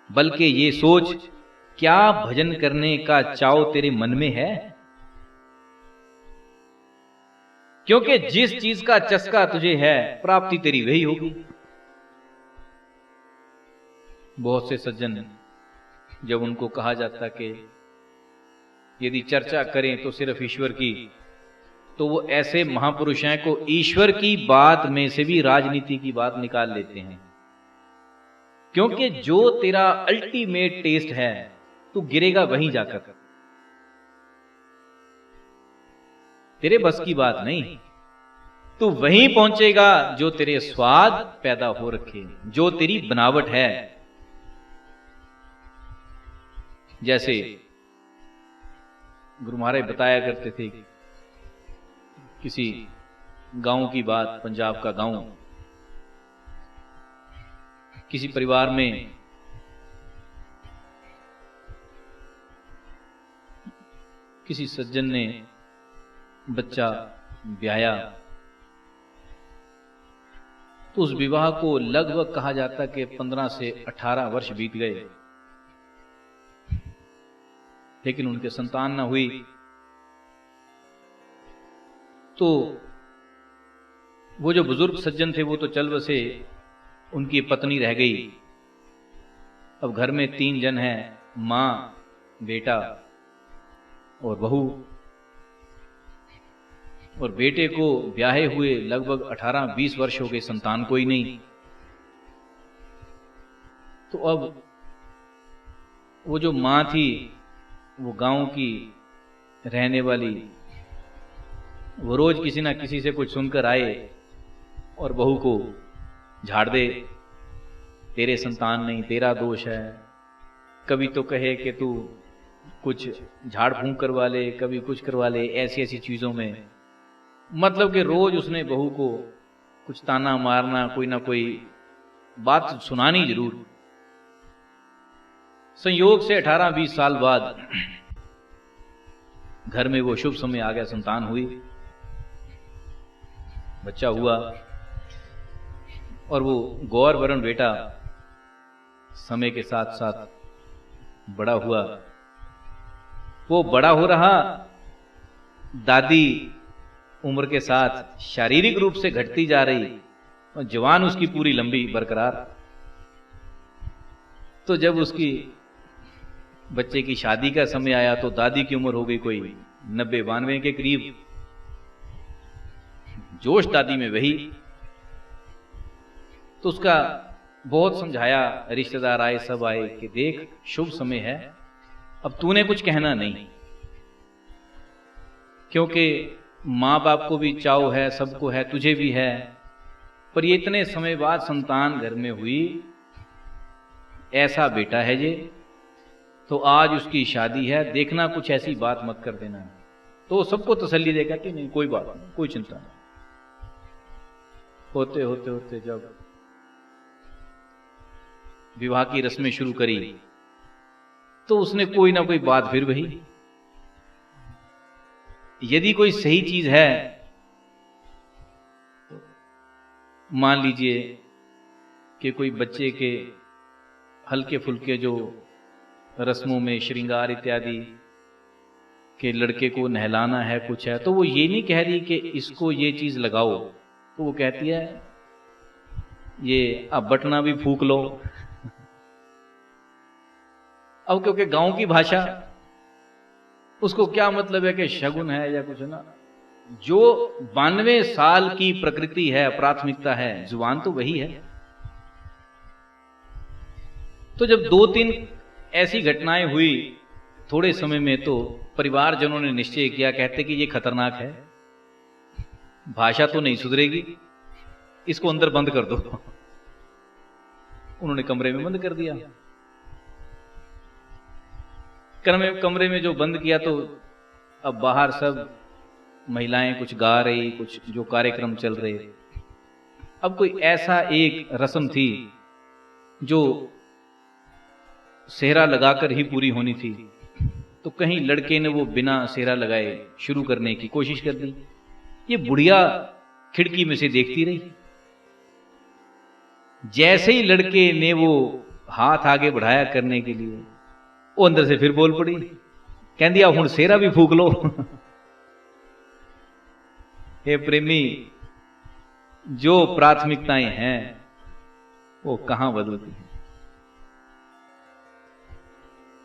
बल्कि ये सोच क्या भजन करने का चाव तेरे मन में है? क्योंकि जिस चीज का चस्का तुझे है, प्राप्ति तेरी वही होगी। बहुत से सज्जन, जब उनको कहा जाता कि यदि चर्चा करें तो सिर्फ ईश्वर की, तो वो ऐसे महापुरुष हैं को ईश्वर की बात में से भी राजनीति की बात निकाल लेते हैं। क्योंकि जो तेरा अल्टीमेट टेस्ट है, तू गिरेगा वहीं जाकर, तेरे बस की बात नहीं, तू वहीं पहुंचेगा जो तेरे स्वाद पैदा हो रखे, जो तेरी बनावट है। जैसे गुरु महाराज बताया करते थे, किसी गांव की बात, पंजाब का गांव, किसी परिवार में किसी सज्जन ने बच्चा ब्याया, तो उस विवाह को लगभग कहा जाता कि 15 से 18 वर्ष बीत गए, लेकिन उनके संतान ना हुई। तो वो जो बुजुर्ग सज्जन थे वो तो चल बसे, उनकी पत्नी रह गई। अब घर में 3 जन हैं, मां, बेटा और बहू। और बेटे को ब्याहे हुए लगभग 18-20 वर्ष हो गए, संतान कोई नहीं। तो अब वो जो मां थी, वो गांव की रहने वाली, वो रोज किसी ना किसी से कुछ सुनकर आए और बहू को झाड़ दे, तेरे संतान नहीं, तेरा दोष है। कभी तो कहे कि तू कुछ झाड़ फूंक करवा ले, कभी कुछ करवा ले, ऐसी ऐसी चीजों में। मतलब कि रोज उसने बहू को कुछ ताना मारना, कोई ना कोई बात सुनानी जरूर। संयोग से 18-20 साल बाद घर में वो शुभ समय आ गया, संतान हुई, बच्चा हुआ। और वो गौर वरण बेटा समय के साथ साथ बड़ा हुआ। वो बड़ा हो रहा दादी उम्र के साथ शारीरिक रूप से घटती जा रही और जवान उसकी पूरी लंबी बरकरार। तो जब उसकी बच्चे की शादी का समय आया तो दादी की उम्र हो गई कोई 90-92 के करीब। जोश दादी में वही। तो उसका बहुत समझाया, रिश्तेदार आए, सब आए कि देख शुभ समय है, अब तूने कुछ कहना नहीं, क्योंकि माँ बाप को भी चाव है, सबको है, तुझे भी है, पर ये इतने समय बाद संतान घर में हुई, ऐसा बेटा है ये, तो आज उसकी शादी है, देखना कुछ ऐसी बात मत कर देना। तो सबको तसल्ली देगा कि नहीं कोई बात नहीं, कोई चिंता नहीं। होते होते होते जब विवाह की रस्में शुरू करी तो उसने कोई ना कोई बात फिर वही। यदि कोई सही चीज है, मान लीजिए कि कोई बच्चे के हल्के फुल्के जो रस्मों में श्रृंगार इत्यादि के लड़के को नहलाना है, कुछ है, तो वो ये नहीं कह रही कि इसको ये चीज लगाओ, तो वो कहती है ये अब बटना भी फूक लो। अब क्योंकि गांव की भाषा, उसको क्या मतलब है कि शगुन है या कुछ ना। जो 92 साल की प्रकृति है, प्राथमिकता है, जुबान तो वही है। तो जब 2-3 ऐसी घटनाएं हुई थोड़े समय में, तो परिवारजनों ने निश्चय किया, कहते कि ये खतरनाक है, भाषा तो नहीं सुधरेगी, इसको अंदर बंद कर दो। उन्होंने कमरे में बंद कर दिया। कमरे में जो बंद किया, तो अब बाहर सब महिलाएं कुछ गा रही, कुछ जो कार्यक्रम चल रहे। अब कोई ऐसा एक रस्म थी जो सेहरा लगाकर ही पूरी होनी थी, तो कहीं लड़के ने वो बिना सेहरा लगाए शुरू करने की कोशिश कर दी। ये बुढ़िया खिड़की में से देखती रही। जैसे ही लड़के ने वो हाथ आगे बढ़ाया करने के लिए, वो अंदर से फिर बोल पड़ी, कह दिया हुण सेहरा भी फूक लो। हे प्रेमी, जो प्राथमिकताएं हैं वो कहां बदलती हैं।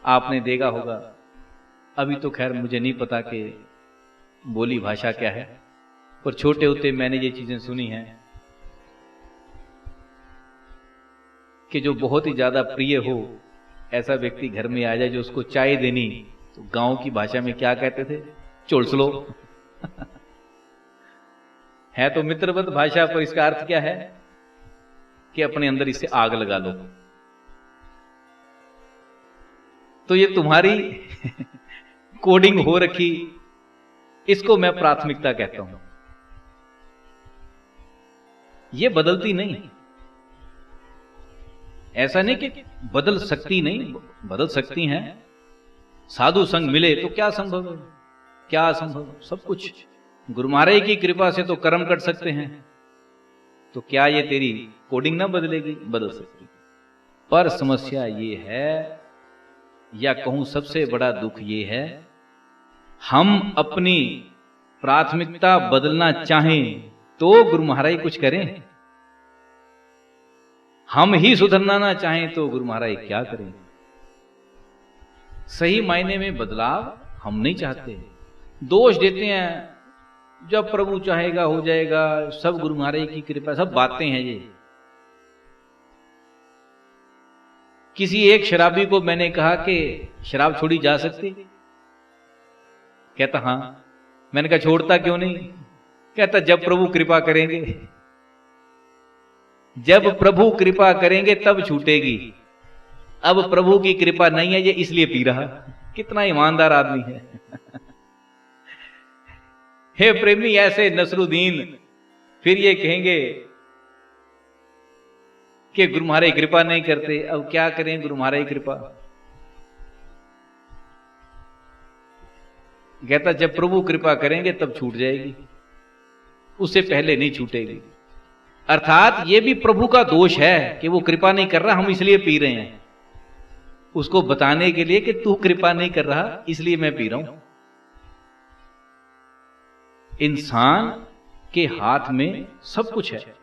आपने देखा होगा, अभी तो खैर मुझे नहीं पता कि बोली भाषा क्या है, पर छोटे होते मैंने ये चीजें सुनी हैं कि जो बहुत ही ज्यादा प्रिय हो ऐसा व्यक्ति घर में आ जाए, जो उसको चाय देनी, तो गांव की भाषा में क्या कहते थे, चोलसलो। है तो मित्रवत भाषा, पर इसका अर्थ क्या है कि अपने अंदर इसे आग लगा लो। तो ये तुम्हारी कोडिंग हो रखी, इसको मैं प्राथमिकता कहता हूं। ये बदलती नहीं। ऐसा नहीं कि बदल सकती नहीं, बदल सकती हैं। साधु संग मिले तो क्या संभव है, क्या असंभव, सब कुछ। गुरु महाराज की कृपा से तो कर्म कर सकते हैं, तो क्या ये तेरी कोडिंग ना बदलेगी? बदल सकती। पर समस्या ये है, या कहूं सबसे बड़ा दुख ये है, हम अपनी प्राथमिकता बदलना चाहें तो गुरु महाराज कुछ करें, हम ही सुधरना ना चाहें तो गुरु महाराज क्या करें। सही मायने में बदलाव हम नहीं चाहते, दोष देते हैं, जब प्रभु चाहेगा हो जाएगा, सब गुरु महाराज की कृपा, सब बातें हैं ये। किसी एक शराबी को मैंने कहा कि शराब छोड़ी जा सकती? कहता हां। मैंने कहा छोड़ता क्यों नहीं? कहता जब प्रभु कृपा करेंगे, जब प्रभु कृपा करेंगे तब छूटेगी, अब प्रभु की कृपा नहीं है ये इसलिए पी रहा। कितना ईमानदार आदमी है। हे प्रेमी, ऐसे नसरुद्दीन फिर ये कहेंगे कि गुरु महाराज कृपा नहीं करते, अब क्या करें, गुरु महाराज कृपा। कहता जब प्रभु कृपा करेंगे तब छूट जाएगी, उससे पहले नहीं छूटेगी। अर्थात ये भी प्रभु का दोष है कि वो कृपा नहीं कर रहा, हम इसलिए पी रहे हैं, उसको बताने के लिए कि तू कृपा नहीं कर रहा इसलिए मैं पी रहा हूं। इंसान के हाथ में सब कुछ है,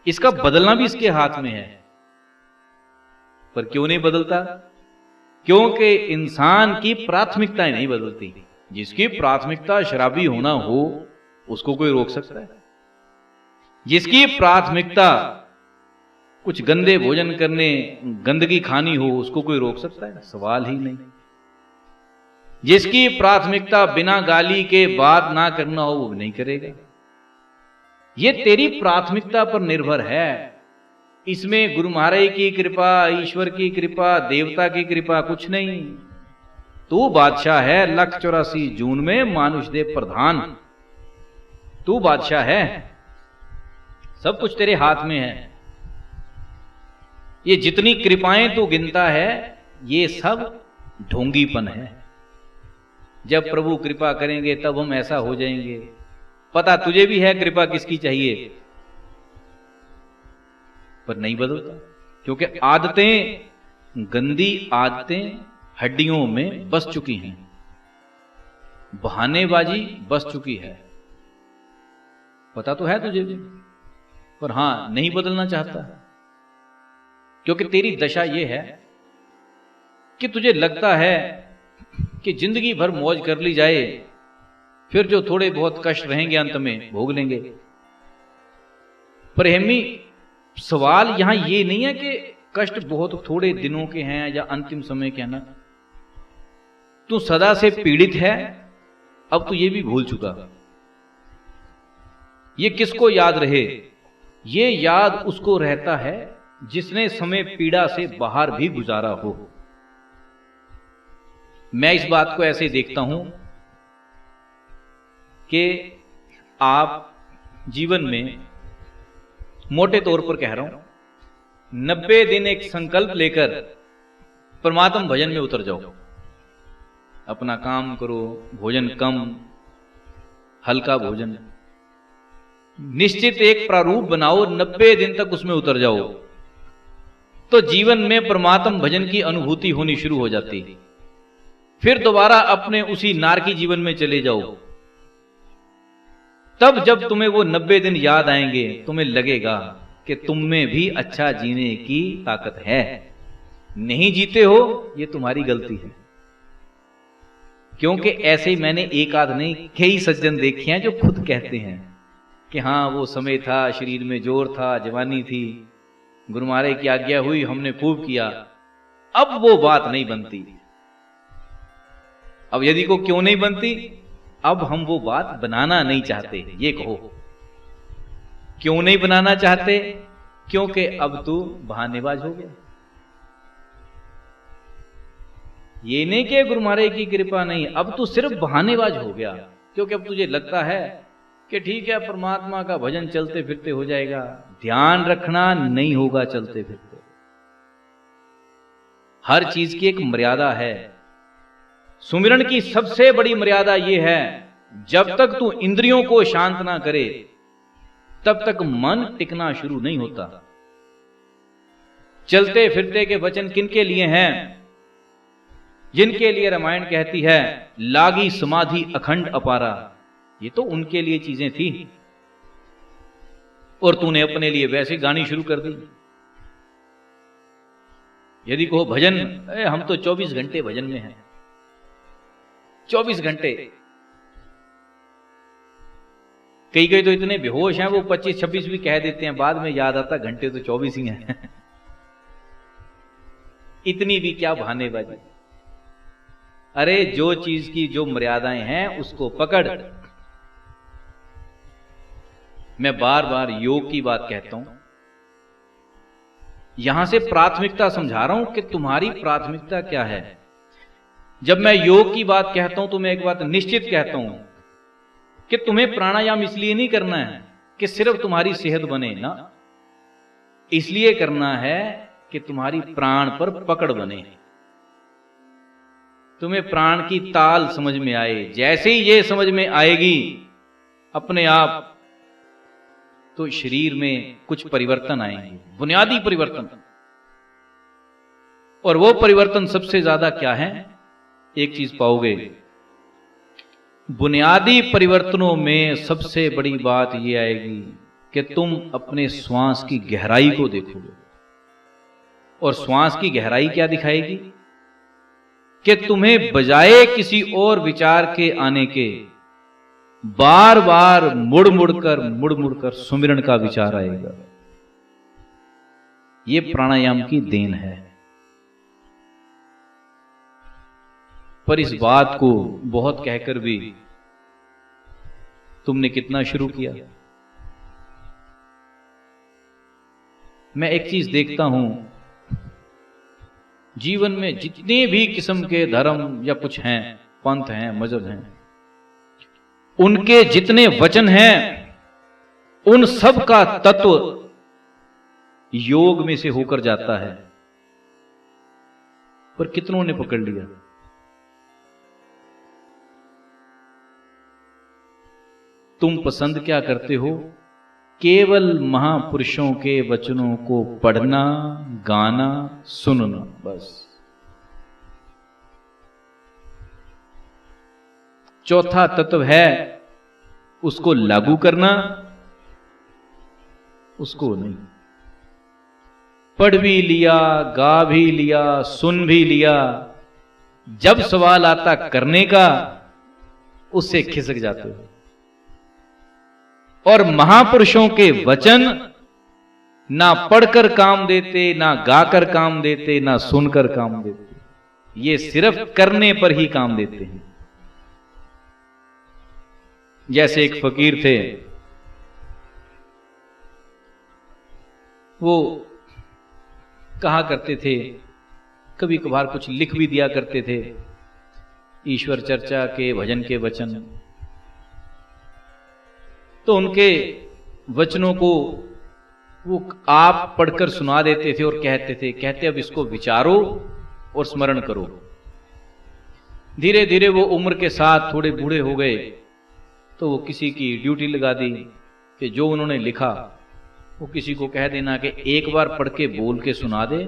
इसका बदलना भी इसके हाथ में है। पर क्यों नहीं बदलता? क्योंकि इंसान की प्राथमिकताएं नहीं बदलती। जिसकी प्राथमिकता शराबी होना हो उसको कोई रोक सकता है? जिसकी प्राथमिकता कुछ गंदे भोजन करने, गंदगी खानी हो, उसको कोई रोक सकता है? सवाल ही नहीं। जिसकी प्राथमिकता बिना गाली के बात ना करना हो वो नहीं करेगा। ये तेरी प्राथमिकता पर निर्भर है। इसमें गुरु महाराज की कृपा, ईश्वर की कृपा, देवता की कृपा कुछ नहीं। तू बादशाह है, 184 जून में मानुष देव प्रधान, तू बादशाह है, सब कुछ तेरे हाथ में है। ये जितनी कृपाएं तू गिनता है ये सब ढोंगीपन है। जब प्रभु कृपा करेंगे तब हम ऐसा हो जाएंगे। पता तुझे भी है कृपा किसकी चाहिए, पर नहीं बदलता। क्योंकि आदतें, गंदी आदतें हड्डियों में बस चुकी हैं, बहानेबाजी बस चुकी है। पता तो है तुझे भी, पर हां नहीं बदलना चाहता। क्योंकि तेरी दशा यह है कि तुझे लगता है कि जिंदगी भर मौज कर ली जाए, फिर जो थोड़े बहुत कष्ट रहेंगे अंत में भोग लेंगे। पर हेमी, सवाल यहां ये नहीं है कि कष्ट बहुत थोड़े दिनों के हैं या अंतिम समय के हैं ना। तू सदा से पीड़ित है, अब तू ये भी भूल चुका। ये किसको याद रहे? ये याद उसको रहता है जिसने समय पीड़ा से बाहर भी गुजारा हो। मैं इस बात को ऐसे देखता हूं कि आप जीवन में, मोटे तौर पर कह रहा हूं, 90 दिन एक संकल्प लेकर परमात्म भजन में उतर जाओ। अपना काम करो, भोजन कम, हल्का भोजन, निश्चित एक प्रारूप बनाओ, 90 दिन तक उसमें उतर जाओ, तो जीवन में परमात्म भजन की अनुभूति होनी शुरू हो जाती। फिर दोबारा अपने उसी नारकी जीवन में चले जाओ। तब जब तुम्हें वो 90 दिन याद आएंगे, तुम्हें लगेगा कि तुम में भी अच्छा जीने की ताकत है। नहीं जीते हो, ये तुम्हारी गलती है। क्योंकि ऐसे ही मैंने एक आध नहीं, कई सज्जन देखे हैं जो खुद कहते हैं कि हाँ वो समय था, शरीर में जोर था, जवानी थी, गुरु महाराज की आज्ञा हुई, हमने खूब किया। अब वो बात नहीं बनती। अब यदि को क्यों नहीं बनती? अब हम वो बात बनाना नहीं चाहते। ये कहो क्यों नहीं बनाना चाहते? क्योंकि अब तू बहानेबाज हो गया। ये नहीं कि गुरु महाराज की कृपा नहीं, अब तू सिर्फ बहानेबाज हो गया। क्योंकि अब तुझे लगता है कि ठीक है परमात्मा का भजन चलते फिरते हो जाएगा। ध्यान रखना नहीं होगा चलते फिरते। हर चीज की एक मर्यादा है। सुमिरन की सबसे बड़ी मर्यादा यह है, जब तक तू इंद्रियों को शांत ना करे तब तक मन टिकना शुरू नहीं होता। चलते फिरते के वचन किनके लिए हैं? जिनके लिए रामायण कहती है लागी समाधि अखंड अपारा। ये तो उनके लिए चीजें थी, और तूने अपने लिए वैसे गानी शुरू कर दी। यदि कहो भजन, हम तो 24 घंटे भजन में हैं, 24 घंटे। कई तो इतने बेहोश हैं वो 25-26 भी कह देते हैं, बाद में याद आता घंटे तो 24 ही हैं। इतनी भी क्या बहानेबाजी। अरे जो चीज की जो मर्यादाएं हैं उसको पकड़। मैं बार बार योग की बात कहता हूं, यहां से प्राथमिकता समझा रहा हूं कि तुम्हारी प्राथमिकता क्या है। जब मैं योग की बात कहता हूं तो मैं एक बात निश्चित कहता हूं कि तुम्हें प्राणायाम इसलिए नहीं करना है कि सिर्फ तुम्हारी सेहत बने ना, इसलिए करना है कि तुम्हारी प्राण पर पकड़ बने, तुम्हें प्राण की ताल समझ में आए। जैसे ही ये समझ में आएगी अपने आप, तो शरीर में कुछ परिवर्तन आएंगे, बुनियादी परिवर्तन। और वो परिवर्तन सबसे ज्यादा क्या है? एक चीज पाओगे, बुनियादी परिवर्तनों में सबसे बड़ी बात यह आएगी कि तुम अपने श्वास की गहराई को देखोगे। और श्वास की गहराई क्या दिखाएगी? कि तुम्हें बजाय किसी और विचार के आने के बार बार मुड़ मुड़कर सुमिरन का विचार आएगा। यह प्राणायाम की देन है। पर इस बात को बहुत कहकर भी तुमने कितना शुरू किया? मैं एक चीज देखता हूं, जीवन में जितने भी किस्म के धर्म या कुछ हैं, पंथ हैं, मजहब हैं, उनके जितने वचन हैं, उन सब का तत्व योग में से होकर जाता है। पर कितनों ने पकड़ लिया? तुम पसंद क्या करते हो? केवल महापुरुषों के वचनों को पढ़ना, गाना, सुनना, बस। चौथा तत्व है उसको लागू करना, उसको नहीं। पढ़ भी लिया, गा भी लिया, सुन भी लिया, जब सवाल आता करने का, उससे खिसक जाते हो। और महापुरुषों के वचन ना पढ़कर काम देते, ना गाकर काम देते, ना सुनकर काम देते, ये सिर्फ करने पर ही काम देते हैं। जैसे एक फकीर थे, वो कहा करते थे, कभी कभार कुछ लिख भी दिया करते थे, ईश्वर चर्चा के, भजन के वचन। तो उनके वचनों को वो आप पढ़कर सुना देते थे और कहते अब इसको विचारो और स्मरण करो। धीरे धीरे वो उम्र के साथ थोड़े बूढ़े हो गए, तो वो किसी की ड्यूटी लगा दी कि जो उन्होंने लिखा वो किसी को कह देना कि एक बार पढ़ के बोल के सुना दे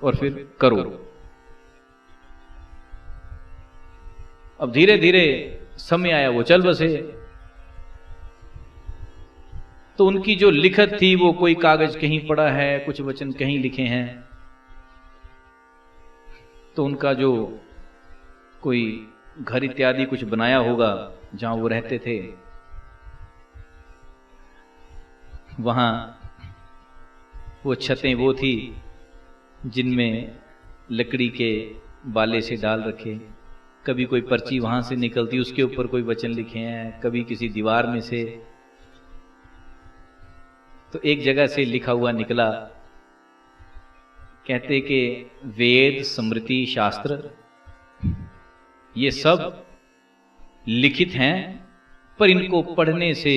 और फिर करो। अब धीरे धीरे समय आया, वो चल बसे। तो उनकी जो लिखत थी वो कोई कागज कहीं पड़ा है, कुछ वचन कहीं लिखे हैं। तो उनका जो कोई घर इत्यादि कुछ बनाया होगा जहां वो रहते थे, वहां वो छतें वो थी जिनमें लकड़ी के बाले से डाल रखे। कभी कोई पर्ची वहां से निकलती, उसके ऊपर कोई वचन लिखे हैं, कभी किसी दीवार में से। तो एक जगह से लिखा हुआ निकला, कहते कि वेद, स्मृति, शास्त्र ये सब लिखित हैं, पर इनको पढ़ने से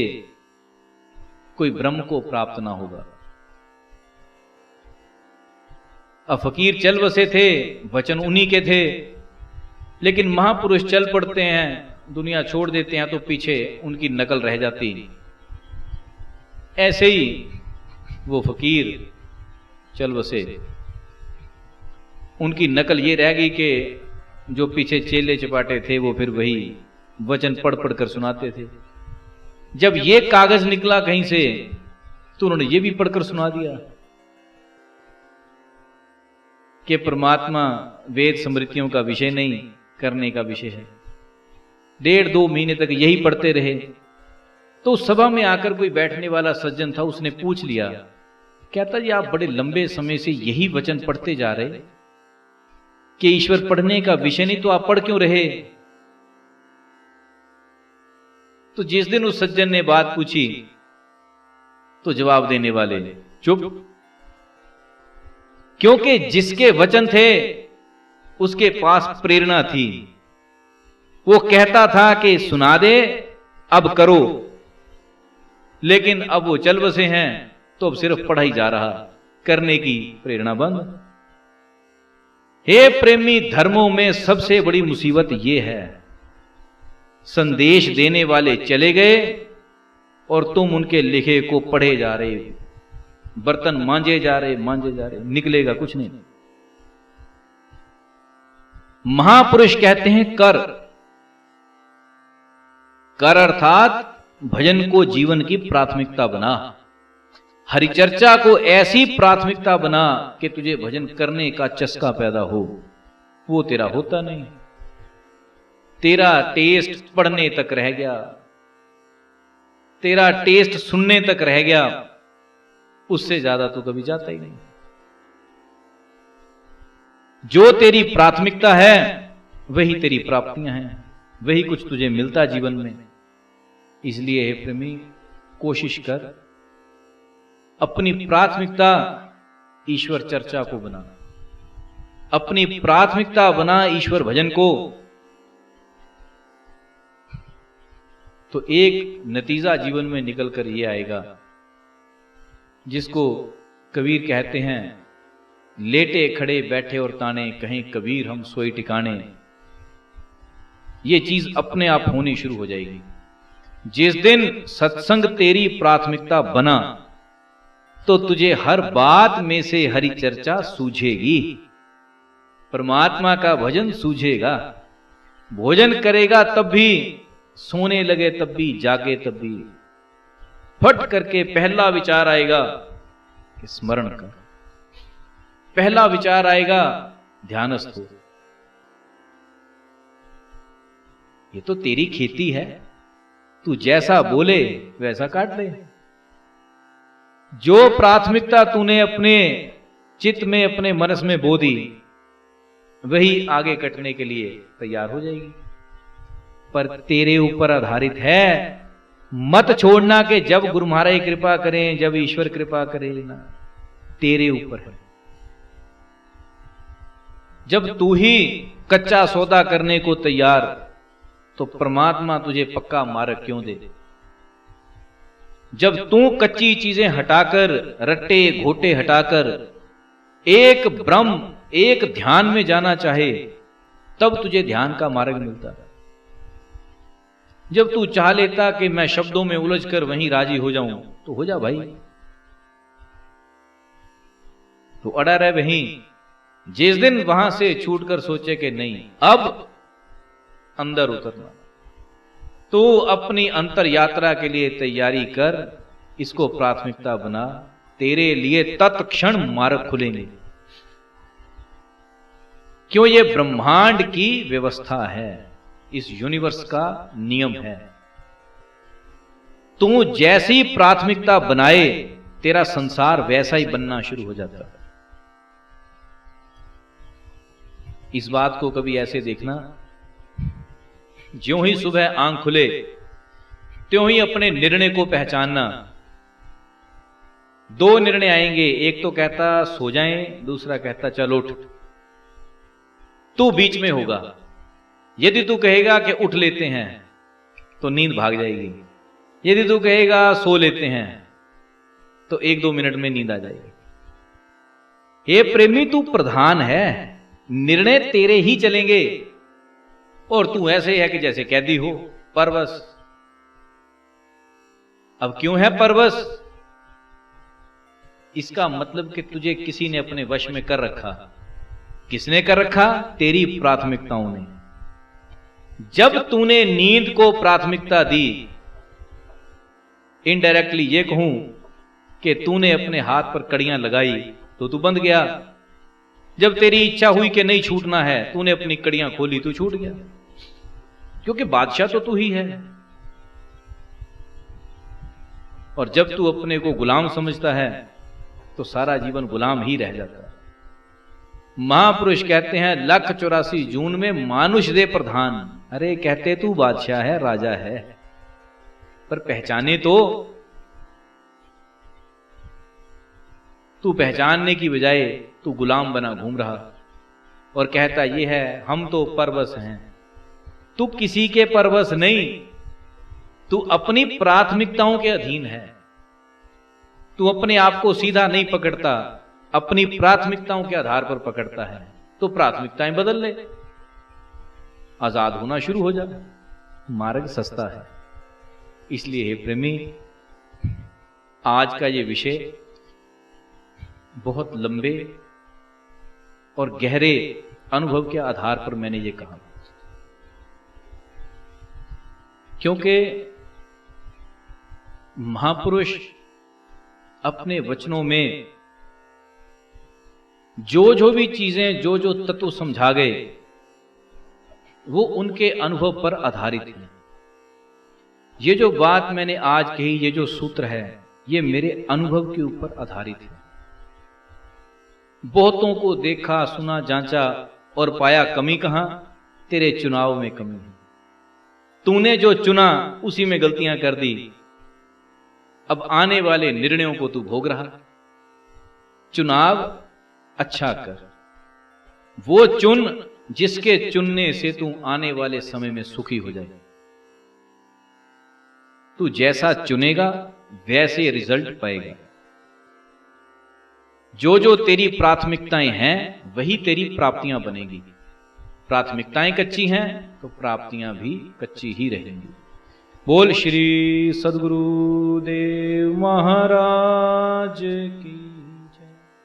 कोई ब्रह्म को प्राप्त ना होगा। अब फकीर चल बसे थे, वचन उन्हीं के थे, लेकिन महापुरुष चल पड़ते हैं, दुनिया छोड़ देते हैं, तो पीछे उनकी नकल रह जाती। ऐसे ही वो फकीर चल बसे, उनकी नकल ये रह गई कि जो पीछे चेले चपाटे थे वो फिर वही वचन पढ़ पढ़ कर सुनाते थे। जब ये कागज निकला कहीं से, तो उन्होंने ये भी पढ़कर सुना दिया कि परमात्मा वेद स्मृतियों का विषय नहीं, करने का विषय है। 1.5-2 महीने तक यही पढ़ते रहे। तो सभा में आकर कोई बैठने वाला सज्जन था, उसने पूछ लिया, कहता जी आप बड़े लंबे समय से यही वचन पढ़ते जा रहे कि ईश्वर पढ़ने का विषय नहीं, तो आप पढ़ क्यों रहे? तो जिस दिन उस सज्जन ने बात पूछी तो जवाब देने वाले चुप, क्योंकि जिसके वचन थे उसके पास प्रेरणा थी। वो कहता था कि सुना दे, अब करो, लेकिन अब वो चल बसे हैं तो अब सिर्फ पढ़ा ही जा रहा, करने की प्रेरणा बंद। हे प्रेमी, धर्मों में सबसे बड़ी मुसीबत ये है, संदेश देने वाले चले गए और तुम उनके लिखे को पढ़े जा रहे, बर्तन मांजे जा रहे, निकलेगा कुछ नहीं। महापुरुष कहते हैं कर, कर अर्थात भजन को जीवन की प्राथमिकता बना। हरिचर्चा को ऐसी प्राथमिकता बना कि तुझे भजन करने का चस्का पैदा हो। वो तेरा होता नहीं, तेरा टेस्ट पढ़ने तक रह गया, तेरा टेस्ट सुनने तक रह गया, उससे ज्यादा तो कभी जाता ही नहीं। जो तेरी प्राथमिकता है वही तेरी प्राप्तियां हैं, वही कुछ तुझे मिलता जीवन में। इसलिए हे प्रेमी, कोशिश कर अपनी प्राथमिकता ईश्वर चर्चा को बना, अपनी प्राथमिकता बना ईश्वर भजन को। तो एक नतीजा जीवन में निकल कर यह आएगा जिसको कबीर कहते हैं, लेटे खड़े बैठे और ताने, कहीं कबीर हम सोई टिकाने। ये चीज अपने आप होनी शुरू हो जाएगी। जिस दिन सत्संग तेरी प्राथमिकता बना तो तुझे हर बात में से हरि चर्चा सूझेगी, परमात्मा का भजन सूझेगा। भोजन करेगा तब भी, सोने लगे तब भी, जागे तब भी, फट करके पहला विचार आएगा कि स्मरण कर, पहला विचार आएगा ध्यानस्थ हो। ये तो तेरी खेती है, तू जैसा बोले वैसा काट ले। जो प्राथमिकता तूने अपने चित्त में, अपने मनस में बो दी, वही आगे कटने के लिए तैयार हो जाएगी। पर तेरे ऊपर आधारित है। मत छोड़ना कि जब गुरु महाराज कृपा करें, जब ईश्वर कृपा करे ना, तेरे ऊपर है। जब तू ही कच्चा सौदा करने को तैयार, तो परमात्मा तुझे पक्का मार्ग क्यों दे? जब तू कच्ची चीजें हटाकर, रट्टे घोटे हटाकर एक ब्रह्म, एक ध्यान में जाना चाहे, तब तुझे ध्यान का मार्ग मिलता है। जब तू चाह लेता कि मैं शब्दों में उलझकर वहीं राजी हो जाऊं, तो हो जा भाई, तो अड़ा रहे वहीं। जिस दिन वहां से छूटकर सोचे कि नहीं अब अंदर उतरना, तो अपनी अंतर यात्रा के लिए तैयारी कर, इसको प्राथमिकता बना। तेरे लिए तत्क्षण मार्ग खुलेंगे, क्यों? ये ब्रह्मांड की व्यवस्था है, इस यूनिवर्स का नियम है। तू जैसी प्राथमिकता बनाए, तेरा संसार वैसा ही बनना शुरू हो जाता है। इस बात को कभी ऐसे देखना, ज्यों ही सुबह आंख खुले त्यों ही अपने निर्णय को पहचानना। दो निर्णय आएंगे, एक तो कहता सो जाएं, दूसरा कहता चल उठ। तू बीच में होगा। यदि तू कहेगा कि उठ लेते हैं तो नींद भाग जाएगी, यदि तू कहेगा सो लेते हैं तो 1-2 मिनट में नींद आ जाएगी। हे प्रेमी, तू प्रधान है, निर्णय तेरे ही चलेंगे, और तू ऐसे है कि जैसे कैदी हो, परवश। अब क्यों है परवश? इसका मतलब कि तुझे किसी ने अपने वश में कर रखा। किसने कर रखा? तेरी प्राथमिकताओं ने। जब तूने नींद को प्राथमिकता दी, इनडायरेक्टली ये कहूं कि तूने अपने हाथ पर कड़ियां लगाई तो तू बंध गया। जब तेरी इच्छा हुई कि नहीं छूटना है, तूने अपनी कड़ियां खोली तो छूट गया, क्योंकि बादशाह तो तू ही है। और जब तू अपने को गुलाम समझता है तो सारा जीवन गुलाम ही रह जाता है। महापुरुष कहते हैं 184 जून में मानुष दे प्रधान। अरे कहते तू बादशाह है, राजा है, पर पहचाने तो। तू पहचानने की बजाय तू गुलाम बना घूम रहा और कहता ये है हम तो परवश हैं। तू किसी के परवश नहीं, तू अपनी प्राथमिकताओं के अधीन है। तू अपने आप को सीधा नहीं पकड़ता, अपनी प्राथमिकताओं के आधार पर पकड़ता है। तो प्राथमिकताएं बदल ले, आजाद होना शुरू हो जा, मार्ग सस्ता है। इसलिए हे प्रेमी, आज का ये विषय बहुत लंबे और गहरे अनुभव के आधार पर मैंने ये कहा। क्योंकि महापुरुष अपने वचनों में जो भी चीजें, जो तत्व समझा गए, वो उनके अनुभव पर आधारित है। ये जो बात मैंने आज कही, ये जो सूत्र है, ये मेरे अनुभव के ऊपर आधारित है। बहुतों को देखा, सुना, जांचा और पाया कमी कहां, तेरे चुनाव में कमी है। तूने जो चुना उसी में गलतियां कर दी, अब आने वाले निर्णयों को तू भोग रहा। चुनाव अच्छा कर, वो चुन जिसके चुनने से तू आने वाले समय में सुखी हो जाए। तू जैसा चुनेगा वैसे रिजल्ट पाएगा। जो तेरी प्राथमिकताएं हैं वही तेरी प्राप्तियां बनेगी। प्राथमिकताएं कच्ची हैं तो प्राप्तियां भी कच्ची ही रहेंगी। बोल श्री सद्गुरु देव महाराज की।